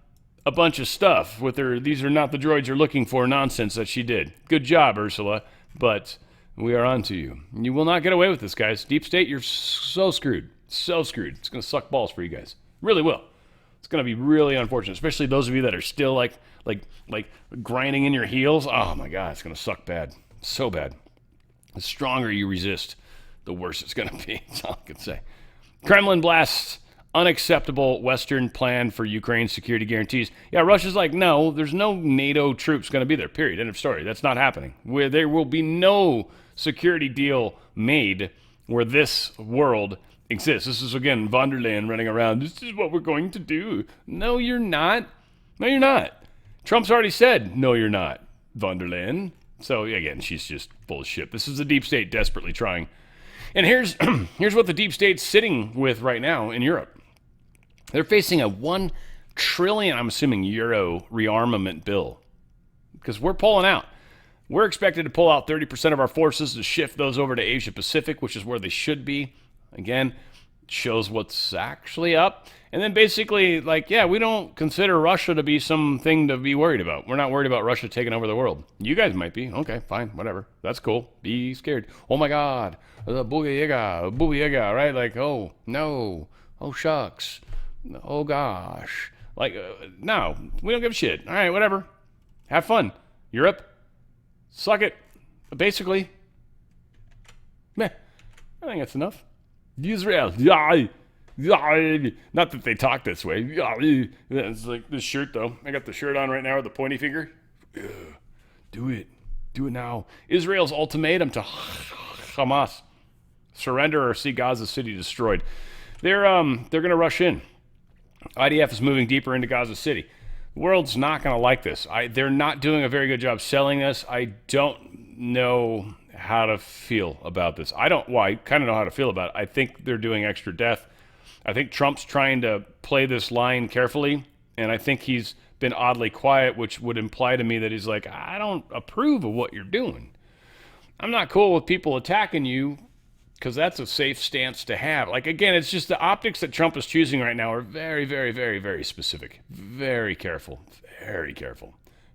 a bunch of stuff with her "these are not the droids you're looking for" nonsense that she did. Good job, Ursula, but we are on to you. You will not get away with this, guys. Deep State, you're so screwed. So screwed. It's going to suck balls for you guys. Really will. It's going to be really unfortunate, especially those of you that are still like grinding in your heels. Oh my God, it's going to suck bad. So bad. The stronger you resist, the worse it's going to be. That's all I can say. Kremlin blasts unacceptable Western plan for Ukraine's security guarantees. Yeah, Russia's like, no, there's no NATO troops going to be there, period. End of story. That's not happening. Where there will be no security deal made where this world exist. This is, again, von der Leyen running around. This is what we're going to do. No, you're not. No, you're not. Trump's already said, no, you're not, von der Leyen. So, again, she's just full of shit. This is the deep state desperately trying. And here's what the deep state's sitting with right now in Europe. They're facing a 1 trillion, I'm assuming, euro rearmament bill. Because we're pulling out. We're expected to pull out 30% of our forces to shift those over to Asia Pacific, which is where they should be. Again, shows what's actually up. And then basically, like, yeah, we don't consider Russia to be something to be worried about. We're not worried about Russia taking over the world. You guys might be. Okay, fine, whatever. That's cool. Be scared. Oh my God. Booga yaga, right? Like, oh, no. Oh, shucks. Oh, gosh. Like, no, we don't give a shit. All right, whatever. Have fun. Europe, suck it. Basically, meh. I think that's enough. Israel, not that they talk this way. It's like this shirt, though. I got the shirt on right now with the pointy finger. Do it now. Israel's ultimatum to Hamas: surrender or see Gaza City destroyed. They're going to rush in. IDF is moving deeper into Gaza City. The world's not going to like this. They're not doing a very good job selling this. I don't know how to feel about this. I kind of know how to feel about it. I think they're doing extra death. I think Trump's trying to play this line carefully, and I think he's been oddly quiet, which would imply to me that he's like, I don't approve of what you're doing. I'm not cool with people attacking you because that's a safe stance to have. Like, again, it's just the optics that Trump is choosing right now are very, very, very, very specific. Very careful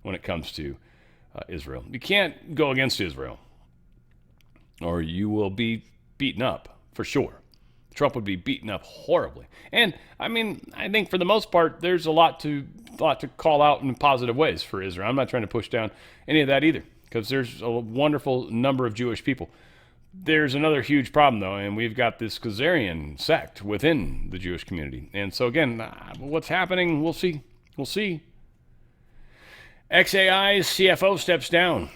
when it comes to Israel. You can't go against Israel, or you will be beaten up, for sure. Trump would be beaten up horribly. And, I mean, I think for the most part, there's a lot to call out in positive ways for Israel. I'm not trying to push down any of that either, because there's a wonderful number of Jewish people. There's another huge problem, though, and we've got this Khazarian sect within the Jewish community. And so, again, what's happening, we'll see. XAI's CFO steps down.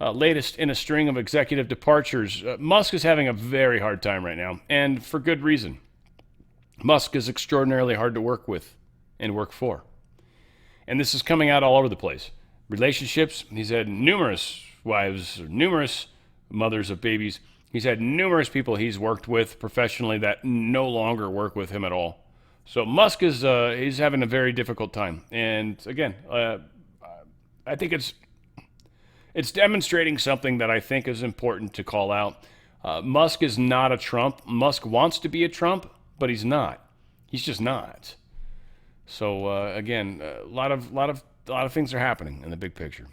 Latest in a string of executive departures. Musk is having a very hard time right now, and for good reason. Musk is extraordinarily hard to work with and work for. And this is coming out all over the place. Relationships, he's had numerous wives, numerous mothers of babies. He's had numerous people he's worked with professionally that no longer work with him at all. So Musk is he's having a very difficult time. And again, I think it's demonstrating something that I think is important to call out. Musk is not a Trump. Musk wants to be a Trump, but he's not. He's just not. So again, a lot of things are happening in the big picture.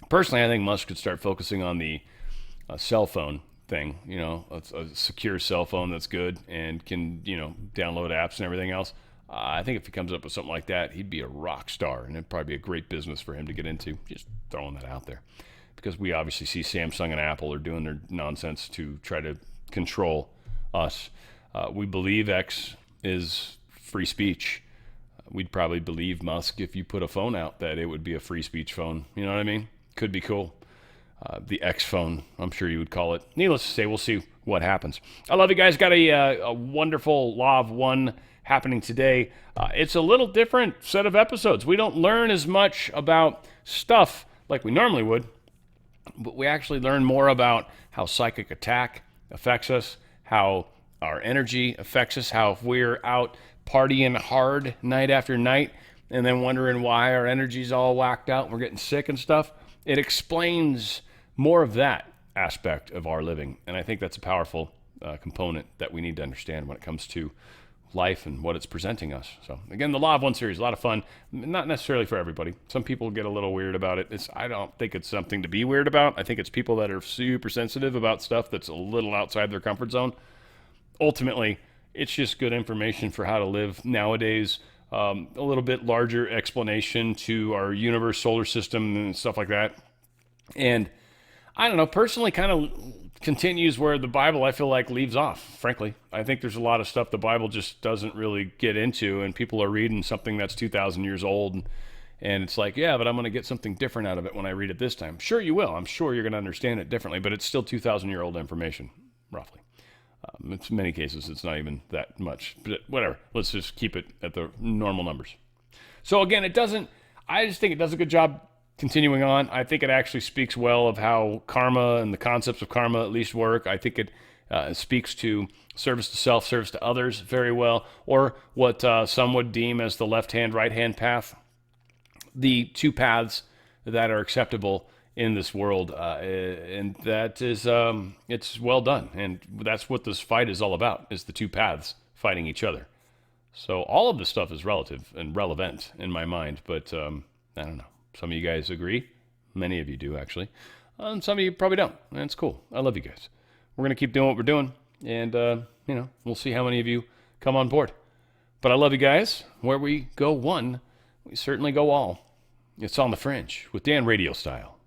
Personally, I think Musk could start focusing on the cell phone thing. You know, a secure cell phone that's good and can, you know, download apps and everything else. I think if he comes up with something like that, he'd be a rock star, and it'd probably be a great business for him to get into. Just throwing that out there. Because we obviously see Samsung and Apple are doing their nonsense to try to control us. We believe X is free speech. We'd probably believe Musk if you put a phone out that it would be a free speech phone. You know what I mean? Could be cool. The X phone, I'm sure you would call it. Needless to say, we'll see what happens. I love you guys. Got a wonderful Law of One happening today. It's a little different set of episodes. We don't learn as much about stuff like we normally would, but we actually learn more about how psychic attack affects us, how our energy affects us, how if we're out partying hard night after night and then wondering why our energy's all whacked out and we're getting sick and stuff, it explains more of that aspect of our living. And I think that's a powerful component that we need to understand when it comes to life and what it's presenting us. So again, the Law of One series, a lot of fun. Not necessarily for everybody. Some people get a little weird about it. I don't think it's something to be weird about. I think it's people that are super sensitive about stuff that's a little outside their comfort zone. Ultimately, it's just good information for how to live nowadays. A little bit larger explanation to our universe, solar system, and stuff like that. And I don't know, personally kind of continues where the Bible, I feel like, leaves off, frankly. I think there's a lot of stuff the Bible just doesn't really get into, and people are reading something that's 2,000 years old, and it's like, yeah, but I'm going to get something different out of it when I read it this time. Sure you will. I'm sure you're going to understand it differently, but it's still 2,000-year-old information, roughly. In many cases, it's not even that much. But whatever. Let's just keep it at the normal numbers. So again, I just think it does a good job continuing on. I think it actually speaks well of how karma and the concepts of karma at least work. I think it speaks to service to self, service to others very well, or what some would deem as the left-hand, right-hand path. The two paths that are acceptable in this world, and that is, it's well done. And that's what this fight is all about, is the two paths fighting each other. So all of this stuff is relative and relevant in my mind, but I don't know. Some of you guys agree. Many of you do, actually. And some of you probably don't. That's cool. I love you guys. We're going to keep doing what we're doing, and, we'll see how many of you come on board. But I love you guys. Where we go one, we certainly go all. It's on the Fringe with Dan, Radio Style.